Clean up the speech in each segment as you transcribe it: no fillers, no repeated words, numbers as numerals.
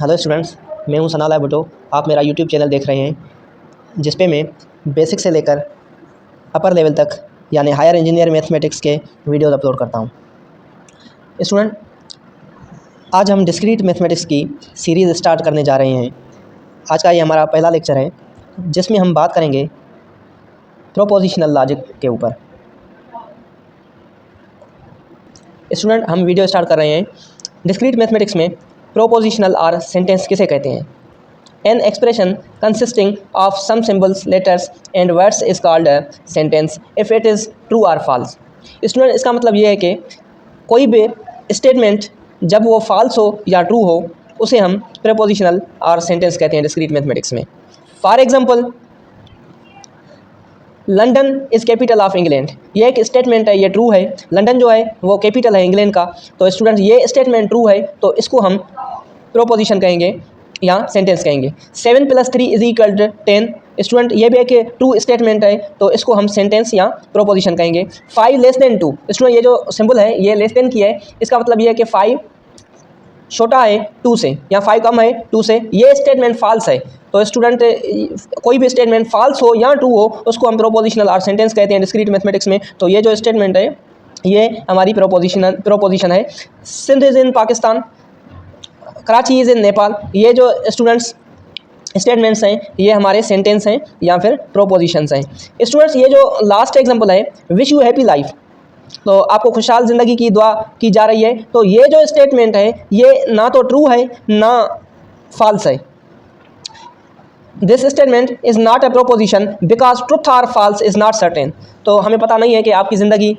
Hello students, मैं हूं सनाला भुट्टो। आप मेरा यूट्यूब चैनल देख रहे हैं जिस पे मैं बेसिक से लेकर अपर लेवल तक यानी हायर इंजीनियर मैथमेटिक्स के वीडियोज़ अपलोड करता हूं। स्टूडेंट, आज हम डिस्क्रीट मैथमेटिक्स की सीरीज़ स्टार्ट करने जा रहे हैं। आज का ये हमारा पहला लेक्चर है जिसमें हम बात करेंगे प्रोपोजिशनल लॉजिक के ऊपर। स्टूडेंट, हम वीडियो स्टार्ट कर रहे हैं। डिस्क्रीट मैथमेटिक्स में प्रोपोजिशनल और सेंटेंस किसे कहते हैं? An expression consisting of some symbols, letters and words is called a sentence if it is true और फॉल्स। स्टूडेंट, इसका मतलब ये है कि कोई भी स्टेटमेंट जब वो फॉल्स हो या ट्रू हो उसे हम प्रोपोजिशनल और सेंटेंस कहते हैं डिस्क्रीट मैथमेटिक्स में। For example, London is capital of England. ये एक स्टेटमेंट है, ये ट्रू है। लंदन जो है वो कैपिटल है इंग्लैंड का। तो स्टूडेंट, ये स्टेटमेंट ट्रू है तो इसको हम प्रोपोजिशन कहेंगे या सेंटेंस कहेंगे। 7 + 3 = 10। स्टूडेंट, ये भी एक ट्रू स्टेटमेंट है तो इसको हम सेंटेंस या प्रोपोजिशन कहेंगे। 5 < 2। स्टूडेंट, ये जो सिंबल है ये लेस देन की है, इसका मतलब ये है कि 5 छोटा है 2 से या 5 कम है 2 से। ये स्टेटमेंट फॉल्स है। तो स्टूडेंट, कोई भी स्टेटमेंट फॉल्स हो या ट्रू हो उसको हम प्रोपोजिशनल और सेंटेंस कहते हैं डिस्क्रीट मैथमेटिक्स में। तो ये जो स्टेटमेंट है ये हमारी प्रोपोजिशन है। Sindh is in Pakistan, Karachi is in Nepal. ये जो स्टूडेंट्स स्टेटमेंट्स हैं ये हमारे सेंटेंस हैं या फिर प्रोपोजिशंस हैं। स्टूडेंट्स, ये जो लास्ट एग्जांपल है, विश यू हैप्पी लाइफ, तो आपको खुशहाल ज़िंदगी की दुआ की जा रही है। तो ये जो स्टेटमेंट है ये ना तो ट्रू है ना फॉल्स है। This statement is not a proposition because truth और फॉल्स इज़ नॉट सर्टेन। तो हमें पता नहीं है कि आपकी ज़िंदगी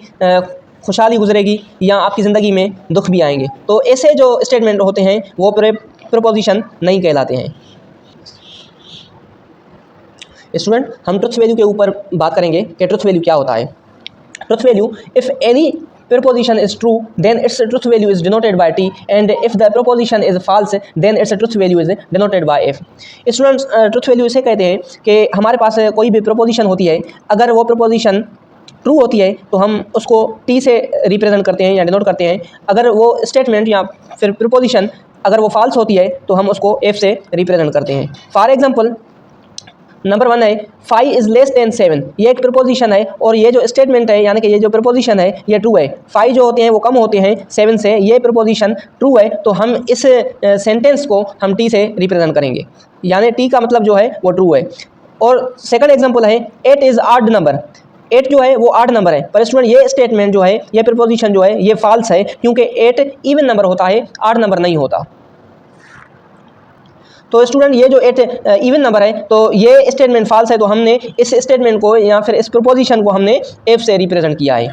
खुशहाली गुजरेगी या आपकी ज़िंदगी में दुख भी आएंगे। तो ऐसे जो स्टेटमेंट होते हैं वो प्रोपोजिशन नहीं कहलाते हैं। स्टूडेंट, हम ट्रुथ वैल्यू के ऊपर बात करेंगे कि ट्रुथ वैल्यू क्या होता है। Truth value, if any proposition is true then its truth value is denoted by t, and if the proposition is false then its truth value is denoted by f। Students, truth value इसे कहते हैं कि हमारे पास कोई भी proposition होती है, अगर वो प्रोपोजिशन ट्रू होती है तो हम उसको t से रिप्रेजेंट करते हैं या डिनोट करते हैं। अगर वो स्टेटमेंट या फिर प्रोपोजिशन अगर वो फॉल्स होती है तो हम उसको f से रिप्रेजेंट करते हैं। फॉर एग्जांपल, नंबर 1 है 5 इज़ लेस देन 7। ये एक प्रोपोजिशन है और ये जो स्टेटमेंट है यानी कि ये जो प्रोपोजिशन है ये ट्रू है। 5 जो होते हैं वो कम होते हैं 7 से, ये प्रोपोजिशन ट्रू है तो हम इस सेंटेंस को हम टी से रिप्रेजेंट करेंगे, यानी टी का मतलब जो है वो ट्रू है। और सेकंड एग्जांपल है 8 इज़ ऑड नंबर। 8 जो है वो ऑड नंबर है, पर स्टूडेंट ये स्टेटमेंट जो है ये प्रोपोजिशन जो है ये फॉल्स है क्योंकि 8 इवन नंबर होता है, ऑड नंबर नहीं होता। तो स्टूडेंट, ये जो 8 इवन नंबर है तो ये स्टेटमेंट फॉल्स है, तो हमने इस स्टेटमेंट को या फिर इस प्रोपोजिशन को हमने एफ से रिप्रेजेंट किया है।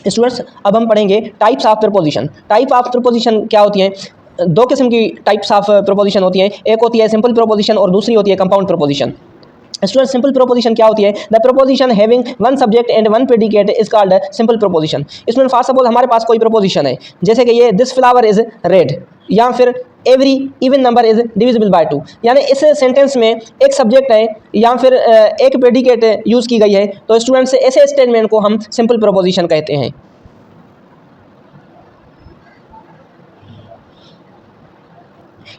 स्टूडेंट्स, अब हम पढ़ेंगे types of proposition. Type of proposition क्या होती है? 2 किस्म की टाइप्स ऑफ प्रोपोजिशन होती है। एक होती है सिंपल प्रोपोजिशन और दूसरी होती है compound proposition. Student, simple proposition क्या होती है? The proposition having one subject and one predicate is called simple proposition. इसमें फॉर सपोज हमारे पास कोई प्रोपोजिशन है जैसे कि ये दिस फ्लावर इज रेड या फिर every even number is divisible by 2, यानी इस सेंटेंस में एक सब्जेक्ट है या फिर एक प्रेडिकेट यूज़ की गई है। तो स्टूडेंट्स, ऐसे स्टेटमेंट को हम सिंपल प्रोपोजिशन कहते हैं।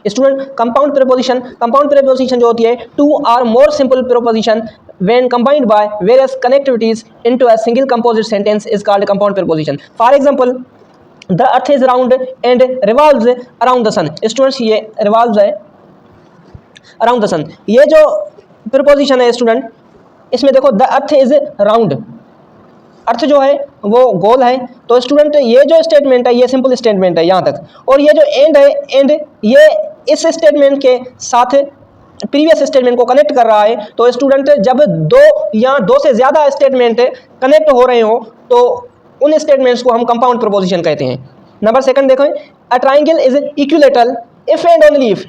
स्टूडेंट, कंपाउंड प्रीपोजिशन जो होती है 2 or more simple proposition when combined by various connectivities into a single composite sentence is called compound preposition। For example, the earth is round and revolves around the sun। Students, ये revolves है around the sun। ये जो preposition है student, इसमें देखो the earth is round, अर्थ जो है वो गोल है। तो स्टूडेंट, ये जो स्टेटमेंट है ये सिंपल स्टेटमेंट है यहाँ तक। और ये जो एंड है, एंड ये इस स्टेटमेंट के साथ प्रीवियस स्टेटमेंट को कनेक्ट कर रहा है। तो स्टूडेंट, जब 2 या 2 से ज़्यादा स्टेटमेंट कनेक्ट हो रहे हो तो उन स्टेटमेंट्स को हम कंपाउंड प्रोपोजिशन कहते हैं। नंबर 2 देखो, a triangle is equilateral if and only if.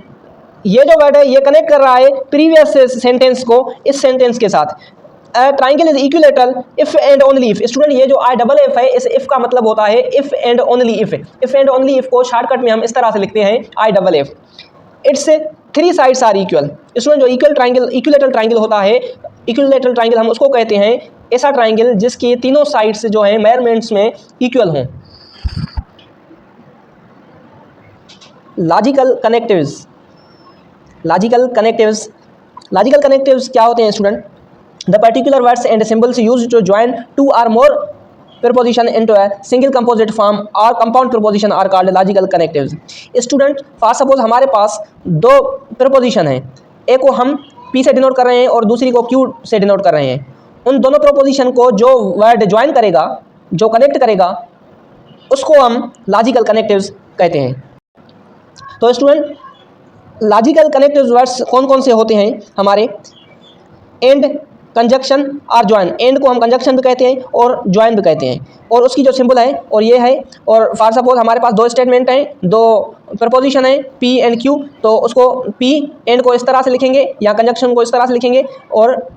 ये जो वर्ड है ये कनेक्ट कर रहा है प्रीवियस सेंटेंस को इस सेंटेंस के साथ। Triangle is equilateral if and only if. Student, ये जो IFF है इस इफ का मतलब होता है if and only if. If and only if को शॉर्टकट में हम इस तरह से लिखते हैं IFF। It's 3 sides are equal. Student, जो इक्विलेटरल ट्राइंगल होता है, इक्विलेटरल ट्राइंगल हम उसको कहते हैं ऐसा ट्राइंगल जिसकी तीनों साइड्स जो हैं मेजरमेंट्स में इक्वल हों। Logical connectives. लॉजिकल कनेक्टिव्स क्या होते हैं student? The particular words and symbols used to join two or more proposition into a single composite form और compound proposition are called logical connectives. Student for suppose हमारे पास दो preposition हैं, एक को हम P से डिनोट कर रहे हैं और दूसरी को Q से डिनोट कर रहे हैं। उन दोनों प्रपोजिशन को जो वर्ड ज्वाइन करेगा, जो कनेक्ट करेगा, उसको हम लॉजिकल कनेक्टिव्स कहते हैं। तो स्टूडेंट लॉजिकल कनेक्टिव्स वर्ड्स कौन कौन से होते हैं हमारे? एंड, कंजक्शन और ज्वाइन। एंड को हम कंजक्शन भी कहते हैं और ज्वाइन भी कहते हैं, और उसकी जो सिंबल है और ये है। और फॉर सपोज हमारे पास दो स्टेटमेंट हैं, दो प्रपोजिशन है P एंड Q, तो उसको P एंड को इस तरह से लिखेंगे या कंजक्शन को इस तरह से लिखेंगे और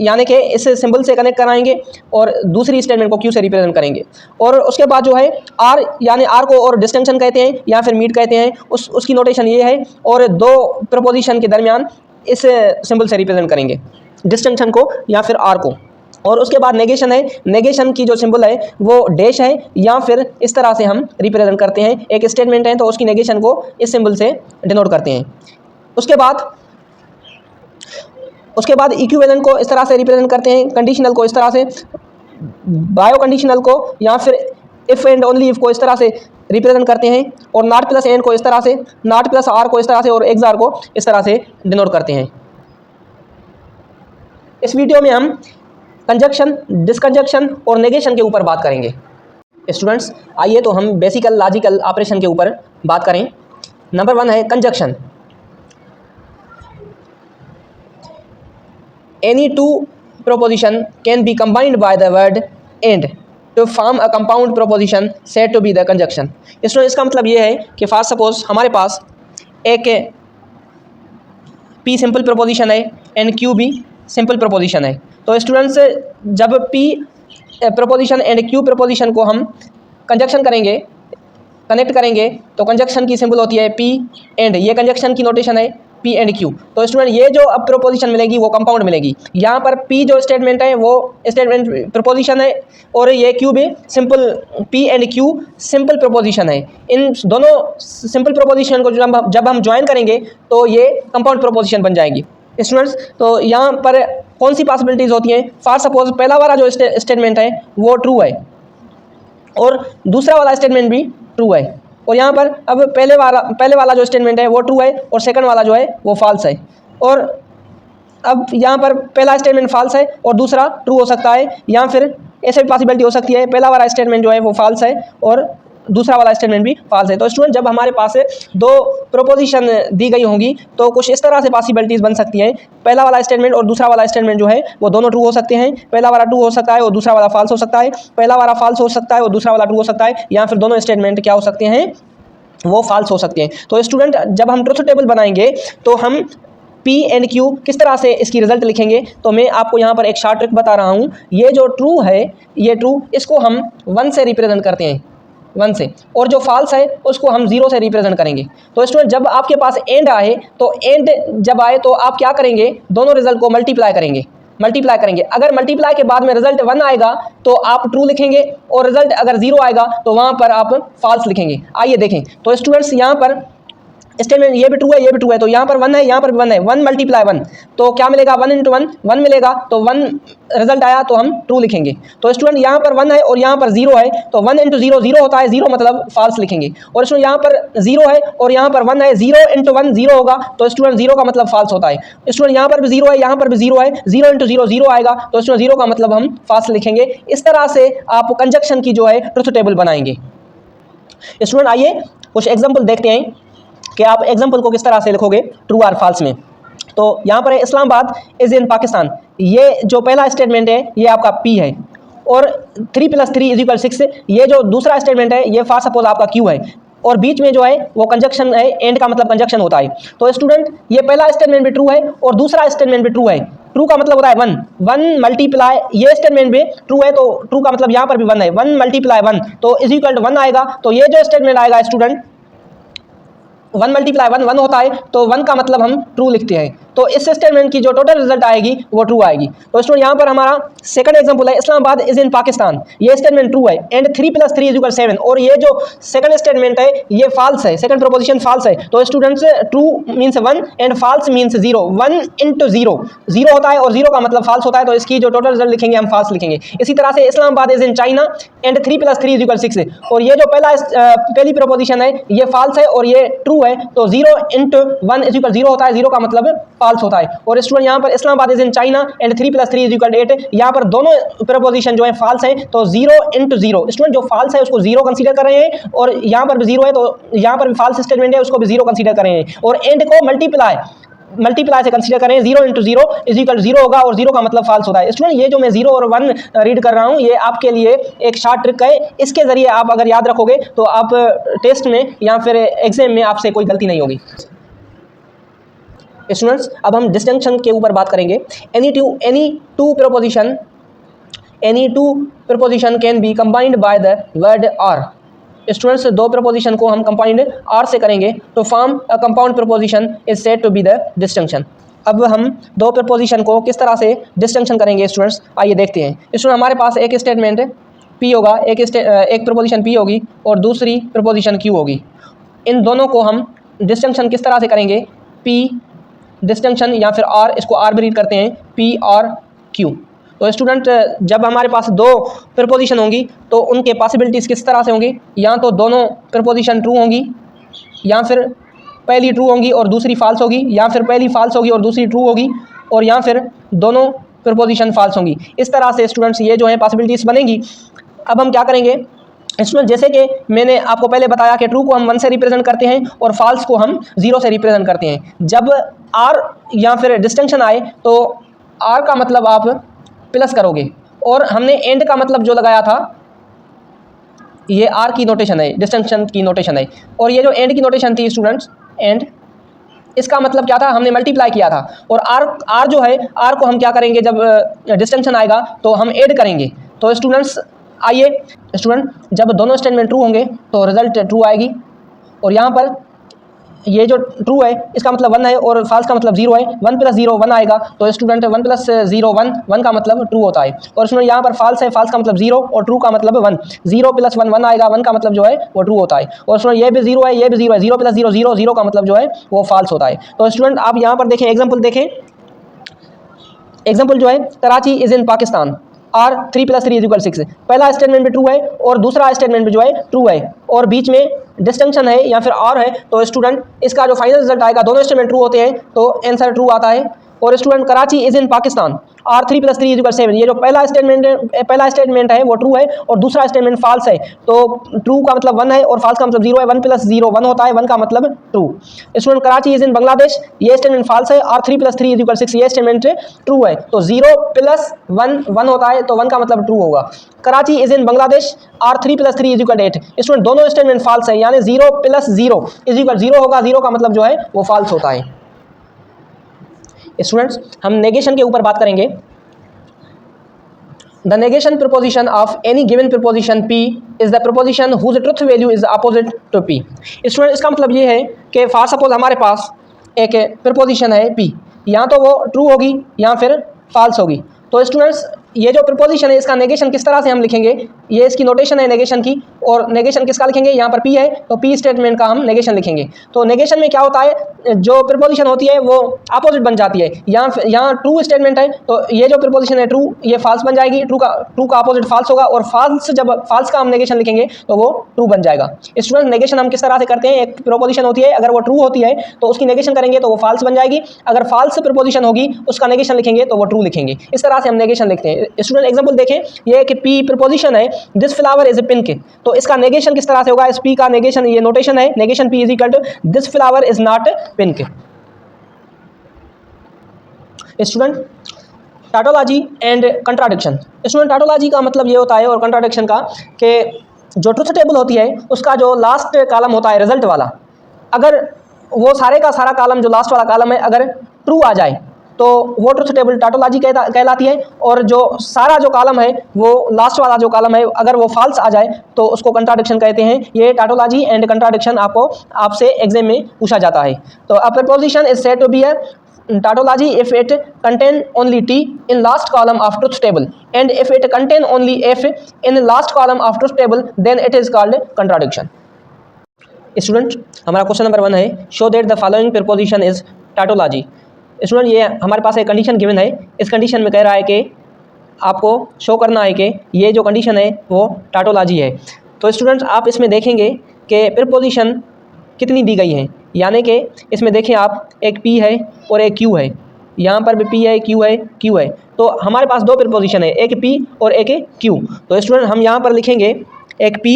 यानी कि इस सिंबल से कनेक्ट कराएंगे और दूसरी स्टेटमेंट को Q से रिप्रेजेंट करेंगे। और उसके बाद जो है R, यानी R को और डिस्टिंक्शन कहते हैं या फिर मीट कहते हैं, उसकी नोटेशन ये है, और दो प्रपोजिशन के दरमियान इस सिंबल से रिप्रेजेंट करेंगे, डिस्टिंक्शन को या फिर आर को। और उसके बाद नेगेशन है। नेगेशन की जो सिंबल है वो डैश है या फिर इस तरह से हम रिप्रेजेंट करते हैं। एक स्टेटमेंट है तो उसकी नेगेशन को इस सिंबल से डिनोट करते हैं। उसके बाद इक्विवेलेंट को इस तरह से रिप्रेजेंट करते हैं, कंडीशनल को इस तरह से, बायो कंडीशनल को या फिर इफ़ एंड ओनली इफ़ को इस तरह से रिप्रेजेंट करते हैं, और नॉट प्लस एंड को इस तरह से, नॉट प्लस आर को इस तरह से, और एक्स आर को इस तरह से डिनोट करते हैं। इस वीडियो में हम कंजक्शन, डिसकंजक्शन और नेगेशन के ऊपर बात करेंगे। स्टूडेंट्स आइए तो हम बेसिकल लॉजिकल ऑपरेशन के ऊपर बात करें। नंबर 1 है conjunction. Any two proposition can be combined by the word and to form a compound proposition said to be the conjunction। इसका मतलब ये है कि फॉर सपोज हमारे पास एक P सिंपल प्रपोजिशन है एंड Q भी सिंपल प्रपोजिशन है। तो स्टूडेंट्स जब P preposition and Q preposition को हम कंजक्शन करेंगे, कनेक्ट करेंगे, तो कंजक्शन की सिंबल होती है P एंड, ये कंजक्शन की नोटेशन है P एंड Q। तो स्टूडेंट ये जो अब प्रपोजिशन मिलेगी वो कंपाउंड मिलेगी। यहाँ पर P जो स्टेटमेंट है वो स्टेटमेंट प्रपोजिशन है और ये Q भी simple, P and Q simple preposition है। इन दोनों सिंपल प्रपोजिशन को जब हम ज्वाइन करेंगे तो ये कंपाउंड प्रपोजिशन बन जाएगी। स्टूडेंट्स तो यहाँ पर कौन सी पॉसिबिलिटीज़ होती हैं? फॉर सपोज पहला वाला जो स्टेटमेंट है वो ट्रू है और दूसरा वाला स्टेटमेंट भी ट्रू है, और यहाँ पर अब पहले वाला जो स्टेटमेंट है वो ट्रू है और सेकंड वाला जो है वो फॉल्स है। और अब यहाँ पर पहला स्टेटमेंट फॉल्स है और दूसरा ट्रू हो सकता है, या फिर ऐसे भी पॉसिबिलिटी हो सकती है पहला वाला स्टेटमेंट जो है वो फॉल्स है और दूसरा वाला स्टेटमेंट भी फॉल्स है। तो स्टूडेंट जब हमारे पास दो प्रोपोजिशन दी गई होंगी तो कुछ इस तरह से पॉसिबिलिटीज़ बन सकती हैं। पहला वाला स्टेटमेंट और दूसरा वाला स्टेटमेंट जो है वो दोनों ट्रू हो सकते हैं। पहला वाला ट्रू हो सकता है और दूसरा वाला फॉल्स हो सकता है, पहला वाला फॉल्स हो सकता है और दूसरा वाला ट्रू हो सकता है, या फिर दोनों स्टेटमेंट क्या हो सकते हैं, वो फॉल्स हो सकते हैं। तो स्टूडेंट जब हम ट्रुथ टेबल बनाएंगे तो हम P एंड Q किस तरह से इसकी रिजल्ट लिखेंगे, तो मैं आपको यहाँ पर एक शॉर्ट ट्रिक बता रहा हूँ। ये जो ट्रू है, ये ट्रू, इसको हम 1 से रिप्रेजेंट करते हैं, 1 से, और जो फॉल्स है उसको हम 0 से रिप्रेजेंट करेंगे। तो स्टूडेंट जब आपके पास एंड आए तो एंड जब आए तो आप क्या करेंगे, दोनों रिजल्ट को मल्टीप्लाई करेंगे। अगर मल्टीप्लाई के बाद में रिजल्ट 1 आएगा तो आप ट्रू लिखेंगे, और रिजल्ट अगर 0 आएगा तो वहाँ पर आप फॉल्स लिखेंगे। आइए देखें। तो स्टूडेंट्स यहाँ पर स्टेटमेंट ये भी ट्रू है, ये भी ट्रू है, तो यहाँ पर 1 है, यहाँ पर भी 1 है, 1 मल्टीप्लाई 1, तो क्या मिलेगा, 1 इंटू 1 1 मिलेगा, तो 1 रिजल्ट आया तो हम ट्रू लिखेंगे। तो स्टूडेंट यहाँ पर 1 है और यहाँ पर 0 है, तो 1 इंटू 0 0 होता है, 0 मतलब फॉल्स लिखेंगे। और स्टूडेंट यहाँ पर 0 है और यहाँ पर 1 है, 0 इंटू 1 0 होगा, तो स्टूडेंट 0 का मतलब फॉल्स होता है। स्टूडेंट यहाँ पर भी 0 है, यहाँ पर भी 0 है, 0 इंटू 0 0 आएगा, तो स्टूडेंट 0 का मतलब हम फॉल्स लिखेंगे। इस तरह से आप कंजक्शन की जो है ट्रुथ टेबल बनाएंगे। स्टूडेंट आइए कुछ एग्जाम्पल देखते हैं कि आप एग्जाम्पल को किस तरह से लिखोगे ट्रू और फॉल्स में। तो यहाँ पर है इस्लामाबाद इज़ इन पाकिस्तान। ये जो पहला स्टेटमेंट है ये आपका P है, और 3 + 3 = 6, ये जो दूसरा स्टेटमेंट है ये फॉर सपोज आपका Q है, और बीच में जो है वो कंजक्शन है, एंड का मतलब कंजक्शन होता है। तो स्टूडेंट ये पहला स्टेटमेंट भी ट्रू है और दूसरा स्टेटमेंट भी ट्रू है। ट्रू का मतलब होता है 1 मल्टीप्लाई, ये स्टेटमेंट भी ट्रू है तो ट्रू का मतलब यहाँ पर भी 1 है, 1 मल्टीप्लाई 1 तो = 1 आएगा। तो ये जो स्टेटमेंट आएगा स्टूडेंट 1 मल्टीप्लाई 1 1 होता है, तो 1 का मतलब हम ट्रू लिखते हैं। तो इस स्टेटमेंट की जो टोटल रिजल्ट आएगी वो ट्रू आएगी। तो स्टूडेंट यहाँ पर हमारा सेकंड एग्जांपल है इस्लामाबाद इज इन पाकिस्तान, ये स्टेटमेंट ट्रू है एंड 3 + 3 = 7, और ये जो सेकंड स्टेटमेंट है ये फॉल्स है, सेकंड प्रोपोजिशन फॉल्स है। तो students true means 1 and false means 0, 1 × 0 0 होता है और 0 का मतलब फॉल्स होता है, तो इसकी जो टोटल रिजल्ट लिखेंगे हम फॉल्स लिखेंगे। इसी तरह से Islamabad is in China and 3 + 3 = 6, और ये जो पहली प्रोपोजिशन है ये फॉल्स है और ये ट्रू है, तो 0 × 1 = 0 होता है, 0 का मतलब फॉल्स होता है। और स्टूडेंट यहाँ पर Islamabad is in China and 3 + 3 = 8, यहाँ पर दोनों प्रोपोजिशन जो है फॉल्स है, तो 0 × 0 स्टूडेंट जो फॉल्स है उसको 0 कंसीडर कर रहे हैं, और यहाँ पर भी 0 है तो यहाँ पर भी फॉल्स स्टेटमेंट है उसको भी 0 कंसीडर कर रहे हैं, और एंड को मल्टीप्लाई से कंसीडर करें, 0 × 0 = 0 होगा और 0 का मतलब फॉल्स होता है। स्टूडेंट ये जो मैं 0 और 1 रीड कर रहा हूँ ये आपके लिए एक शॉर्ट ट्रिक है, इसके जरिए आप अगर याद रखोगे तो आप टेस्ट में या फिर एग्जाम में आपसे कोई गलती नहीं होगी। स्टूडेंट्स अब हम डिस्टिंक्शन के ऊपर बात करेंगे। Any two proposition can be combined by the word or. Students दो प्रपोजिशन को हम कंबाइंड आर से करेंगे तो form a compound proposition is said to be the distinction. अब हम दो प्रपोजिशन को किस तरह से डिस्टिंक्शन करेंगे स्टूडेंट्स, आइए देखते हैं। स्टूडेंट हमारे पास एक स्टेटमेंट पी होगा, एक प्रपोजिशन पी होगी और दूसरी प्रपोजिशन क्यू होगी। इन दोनों को हम डिस्टिंक्शन किस तरह से करेंगे, पी डिस्टिंक्शन या फिर आर, इसको आर भी रीड करते हैं, पी और क्यू। तो स्टूडेंट जब हमारे पास दो प्रपोजिशन होंगी तो उनके पॉसिबिलिटीज़ किस तरह से होंगी, या तो दोनों प्रपोजिशन ट्रू होंगी, या फिर पहली ट्रू होंगी और दूसरी फॉल्स होगी, या फिर पहली फॉल्स होगी और दूसरी ट्रू होगी, और या फिर दोनों प्रपोजिशन फॉल्स होंगी। इस तरह से स्टूडेंट्स ये जो है पॉसिबिलिटीज़ बनेंगी। अब हम क्या करेंगे स्टूडेंट, जैसे कि मैंने आपको पहले बताया कि ट्रू को हम 1 से रिप्रेजेंट करते हैं और फॉल्स को हम 0 से रिप्रेजेंट करते हैं। जब आर या फिर डिस्टिंक्शन आए तो आर का मतलब आप प्लस करोगे, और हमने एंड का मतलब जो लगाया था ये आर की नोटेशन है, डिस्टिंक्शन की नोटेशन है, और ये जो एंड की नोटेशन थी स्टूडेंट्स एंड, इसका मतलब क्या था, हमने मल्टीप्लाई किया था। और आर जो है, आर को हम क्या करेंगे जब डिस्टिंक्शन आएगा तो हम ऐड करेंगे। तो स्टूडेंट्स आइए स्टूडेंट जब दोनों स्टेटमेंट ट्रू होंगे तो रिजल्ट ट्रू आएगी, और यहाँ पर ये जो ट्रू है इसका मतलब 1 है और फॉल्स का मतलब 0 है, 1 + 0 1 आएगा, तो स्टूडेंट 1 + 0 1 1 का मतलब ट्रू होता है। और स्टूडेंट यहाँ पर फॉल्स है, फॉल्स का मतलब 0 और ट्रू का मतलब 1, 0 + 1 1 आएगा, 1 का मतलब जो है वो ट्रू होता है। और स्टूडेंट ये भी 0 है, ये भी 0 है, 0 + 0 0 0 का मतलब जो है वो फॉल्स होता है। तो स्टूडेंट आप यहाँ पर देखें, एग्जाम्पल देखें, एग्जाम्पल जो है Karachi is in Pakistan, or 3 + 3 = 6, पहला स्टेटमेंट भी ट्रू है और दूसरा स्टेटमेंट भी जो है ट्रू है, और बीच में डिस्टिंक्शन है या फिर आर है, तो स्टूडेंट इसका जो फाइनल रिजल्ट आएगा, दोनों स्टेटमेंट ट्रू होते हैं तो आंसर ट्रू आता है। और student Karachi is in Pakistan, or 3 + 3 = 7, ये जो पहला स्टेटमेंट है वो ट्रू है और दूसरा स्टेटमेंट फॉल्स है, तो ट्रू का मतलब 1 है और फॉल्स का मतलब 0 है, 1 + 0 1 होता है, 1 का मतलब true. Student Karachi is in Bangladesh, ये स्टेटमेंट फॉल्स है, आर 3 + 3 = 6, ये स्टेटमेंट ट्रू है, तो 0 + 1 1 होता है, तो 1 का मतलब ट्रू होगा। Karachi is in Bangladesh, or 3 + 3 = 8, student दोनों स्टेटमेंट फॉल्स है, यानी 0 + 0 = 0 होगा, 0 का मतलब जो है वो फॉल्स होता है। स्टूडेंट्स हम नेगेशन के ऊपर बात करेंगे। The negation proposition of any given proposition P is the proposition whose truth value is opposite to P। Student इसका मतलब ये है कि फॉर सपोज हमारे पास एक प्रपोजिशन है P, या तो वो ट्रू होगी या फिर फॉल्स होगी। तो स्टूडेंट्स ये जो प्रपोजिशन है इसका नेगेशन किस तरह से हम लिखेंगे, ये इसकी नोटेशन है नेगेशन की, और नेगेशन किसका लिखेंगे, यहाँ पर P है तो P स्टेटमेंट का हम नेगेशन लिखेंगे। तो नेगेशन में क्या होता है, जो प्रपोजिशन होती है वो अपोजिट बन जाती है, यहाँ ट्रू स्टेटमेंट है तो ये जो प्रपोजिशन है ट्रू, ये फॉल्स बन जाएगी, ट्रू का अपोजिट फॉल्स होगा, और जब फॉल्स का हम नेगेशन लिखेंगे तो वो ट्रू बन जाएगा। स्टूडेंट नेगेशन हम किस तरह से करते हैं, एक प्रपोजिशन होती है, अगर वो ट्रू होती है तो उसकी नेगेशन करेंगे तो वो फॉल्स बन जाएगी, अगर फॉल्स प्रपोजिशन होगी उसका नेगेशन लिखेंगे तो वो ट्रू लिखेंगे। इस तरह से हम नेगेशन लिखते हैं। स्टूडेंट एग्जांपल देखें, ये एक P प्रपोजिशन है, this flower is a pink, तो इसका नेगेशन किस तरह से होगा, इस P का नेगेशन, ये नोटेशन है, negation P = this flower is not pink. Student tautology and contradiction. Student tautology का मतलब ये होता है और कंट्राडिक्शन का कि जो ट्रुथ टेबल होती है उसका जो लास्ट कॉलम होता है रिजल्ट वाला, अगर वो सारे का सारा कॉलम जो लास्ट वाला कॉलम है अगर ट्रू आ जाए तो वो ट्रुथ टेबल टाटोलॉजी कहलाती है। और जो सारा जो कॉलम है वो लास्ट वाला जो कॉलम है अगर वो फॉल्स आ जाए तो उसको कंट्राडिक्शन कहते हैं। ये टाटोलॉजी एंड कंट्राडिक्शन आपसे एग्जाम में पूछा जाता है। तो a proposition is said to be a tautology if it contain only t in last column of truth table, and if it contain only f in last column of truth table, then it is called contradiction. Student, हमारा question number 1 है, show that the following proposition is tautology. Student, ये हमारे पास एक condition given है। इस condition में कह रहा है कि आपको शो करना है कि ये जो कंडीशन है वो टाटोलॉजी है। तो स्टूडेंट, आप इसमें देखेंगे कि प्रपोजिशन कितनी दी गई है, यानी कि इसमें देखें आप, एक P है और एक Q है। यहाँ पर भी P है, Q है, Q है। तो हमारे पास दो प्रपोजिशन है, एक P और एक Q। तो स्टूडेंट, हम यहाँ पर लिखेंगे एक P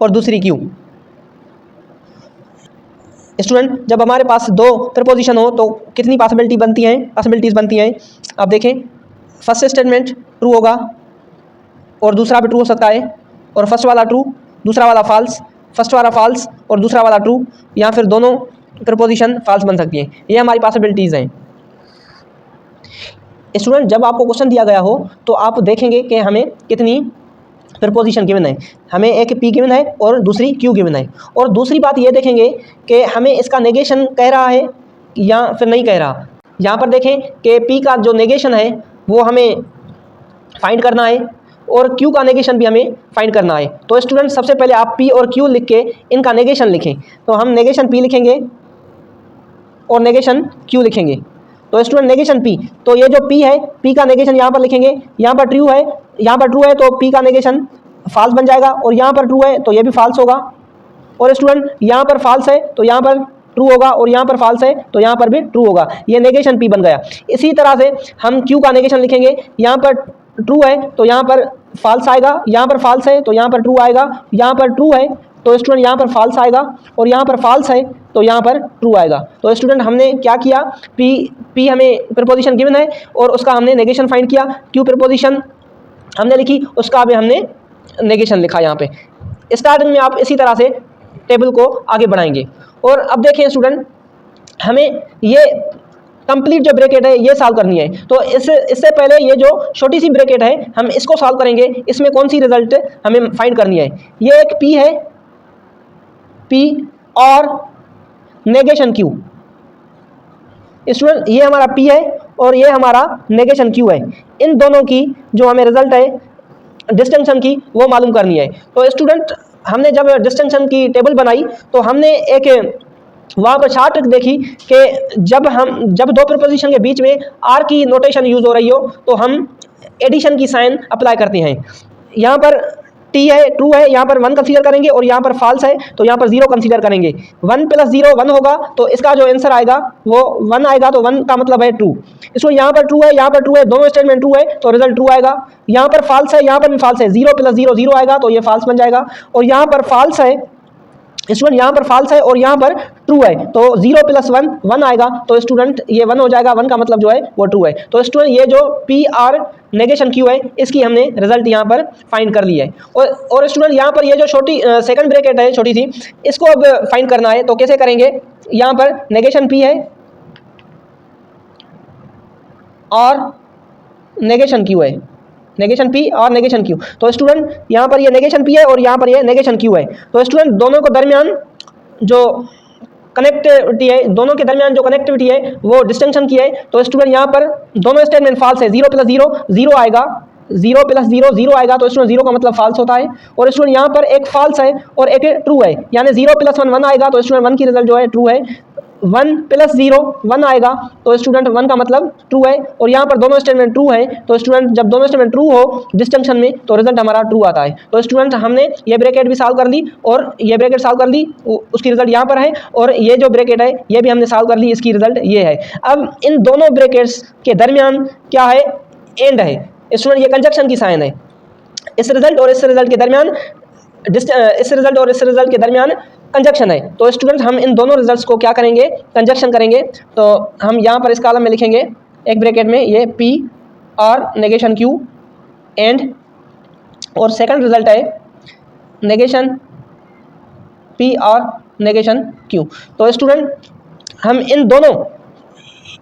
और दूसरी Q। स्टूडेंट, जब हमारे पास दो प्रपोजिशन हो तो कितनी पॉसिबिलिटीज़ बनती हैं। अब देखें, फर्स्ट स्टेटमेंट ट्रू होगा और दूसरा भी ट्रू हो सकता है, और फर्स्ट वाला ट्रू, दूसरा वाला फॉल्स, फर्स्ट वाला फॉल्स और दूसरा वाला ट्रू, या फिर दोनों प्रपोजिशन फॉल्स बन सकती हैं। ये हमारी पॉसिबिलिटीज़ हैं। स्टूडेंट, जब आपको क्वेश्चन दिया गया हो तो आप देखेंगे कि हमें कितनी प्रपोजिशन गिवन है। हमें एक P गिवन है और दूसरी Q गिवन है। और दूसरी बात ये देखेंगे कि हमें इसका नेगेशन कह रहा है या फिर नहीं कह रहा। यहाँ पर देखें कि P का जो नेगेशन है वो हमें फाइंड करना है और Q का नेगेशन भी हमें फाइंड करना है। तो स्टूडेंट, सबसे पहले आप P और Q लिख के इनका नेगेशन लिखें। तो हम नेगेशन P लिखेंगे और नेगेशन Q लिखेंगे। तो स्टूडेंट, नेगेशन P, तो ये जो P है, P का नेगेशन यहाँ पर लिखेंगे। यहाँ पर ट्रू है, यहाँ पर ट्रू है तो P का नेगेशन फॉल्स बन जाएगा, और यहाँ पर ट्रू है तो ये भी फॉल्स होगा। और स्टूडेंट, यहाँ पर फॉल्स है तो यहाँ पर ट्रू होगा, और यहाँ पर फॉल्स है तो यहाँ पर भी ट्रू होगा। ये नेगेशन P बन गया। इसी तरह से हम Q का नेगेशन लिखेंगे। यहाँ पर ट्रू है तो यहाँ पर फॉल्स आएगा, यहाँ पर फॉल्स है तो यहाँ पर ट्रू आएगा, यहाँ पर ट्रू है तो स्टूडेंट यहाँ पर फॉल्स आएगा, और यहाँ पर फॉल्स है तो यहाँ पर ट्रू आएगा। तो स्टूडेंट, हमने क्या किया, P हमें प्रपोजिशन गिवन है और उसका हमने नेगेशन फाइंड किया। Q प्रपोजिशन हमने लिखी, उसका भी हमने नेगेशन लिखा। यहाँ पे स्टार्टिंग में आप इसी तरह से टेबल को आगे बढ़ाएंगे। और अब देखें स्टूडेंट, हमें ये कंप्लीट जो ब्रैकेट है ये सॉल्व करनी है। तो इससे पहले ये जो छोटी सी ब्रैकेट है हम इसको सॉल्व करेंगे। इसमें कौन सी रिजल्ट हमें फाइंड करनी है। ये एक P है, P और नेगेशन Q। स्टूडेंट, ये हमारा P है और ये हमारा नेगेशन Q है। इन दोनों की जो हमें रिजल्ट है डिस्टिंक्शन की वो मालूम करनी है। तो स्टूडेंट, हमने जब डिस्टिंक्शन की टेबल बनाई तो हमने एक वहाँ पर चार्ट देखी कि जब दो प्रपोजिशन के बीच में आर की नोटेशन यूज़ हो रही हो तो हम एडिशन की साइन अप्लाई करते हैं। यहाँ पर T है, ट्रू है, यहाँ पर 1 कंसीडर करेंगे, और यहाँ पर फॉल्स है तो यहाँ पर 0 कंसीडर करेंगे। 1 + 0 1 होगा, तो इसका जो आंसर आएगा वो 1 आएगा। तो 1 का मतलब है ट्रू। इसको यहाँ पर ट्रू है, यहाँ पर ट्रू है, दोनों स्टेटमेंट ट्रू है तो रिजल्ट ट्रू आएगा। यहाँ पर फॉल्स है, यहाँ पर भी फॉल्स है, 0 + 0 0 आएगा तो ये फॉल्स बन जाएगा। और यहाँ पर फॉल्स है स्टूडेंट, यहाँ पर फॉल्स है और यहाँ पर ट्रू है, तो 0 + 1 1 आएगा। तो स्टूडेंट, ये 1 हो जाएगा। 1 का मतलब जो है वो ट्रू है। तो स्टूडेंट, ये जो P और नेगेशन Q है इसकी हमने रिजल्ट यहाँ पर फाइंड कर ली है। और स्टूडेंट, यहाँ पर ये जो छोटी सेकंड ब्रैकेट है छोटी सी, इसको अब फाइंड करना है। तो कैसे करेंगे, यहाँ पर नेगेशन P है और नेगेशन Q है, नेगेशन P और नेगेशन Q। तो स्टूडेंट, यहाँ पर ये नेगेशन P है और यहाँ पर ये नेगेशन Q है। तो स्टूडेंट, दोनों के दरमियान जो कनेक्टिविटी है, दोनों के दरमियान जो कनेक्टिविटी है वो डिस्टिंक्शन की है। तो स्टूडेंट, यहाँ पर दोनों स्टेटमेंट फॉल्स है। 0 + 0 0 आएगा, 0 + 0 0 आएगा। तो स्टूडेंट, 0 का मतलब फॉल्स होता है। और स्टूडेंट, यहाँ पर एक फॉल्स है और एक ट्रू है, यानी 0 + 1 1 आएगा। तो स्टूडेंट, 1 की रिजल्ट जो है ट्रू है। 1 + 0 1 आएगा, तो स्टूडेंट 1 का मतलब ट्रू है। और यहाँ पर दोनों स्टेटमेंट ट्रू है, तो स्टूडेंट जब दोनों स्टेटमेंट ट्रू हो डिस्टिंक्शन में तो रिजल्ट हमारा ट्रू आता है। तो स्टूडेंट, हमने ये ब्रैकेट भी सॉल्व कर ली और ये ब्रैकेट सॉल्व कर ली, उसकी रिजल्ट यहाँ पर है। और ये जो ब्रैकेट है ये भी हमने सॉल्व कर ली, इसकी रिजल्ट ये है। अब इन दोनों ब्रैकेट्स के दरमियान क्या है, एंड है। स्टूडेंट, ये कंजक्शन की साइन है। इस रिजल्ट और इस रिजल्ट के दरमियान इस रिजल्ट और इस रिजल्ट के दरमियान कंजक्शन है। तो स्टूडेंट, हम इन दोनों रिजल्ट्स को क्या करेंगे, कंजक्शन करेंगे। तो हम यहाँ पर इस कॉलम में लिखेंगे एक ब्रैकेट में ये P और नेगेशन Q एंड, और सेकंड रिजल्ट है नेगेशन P और नेगेशन Q। तो स्टूडेंट, हम इन दोनों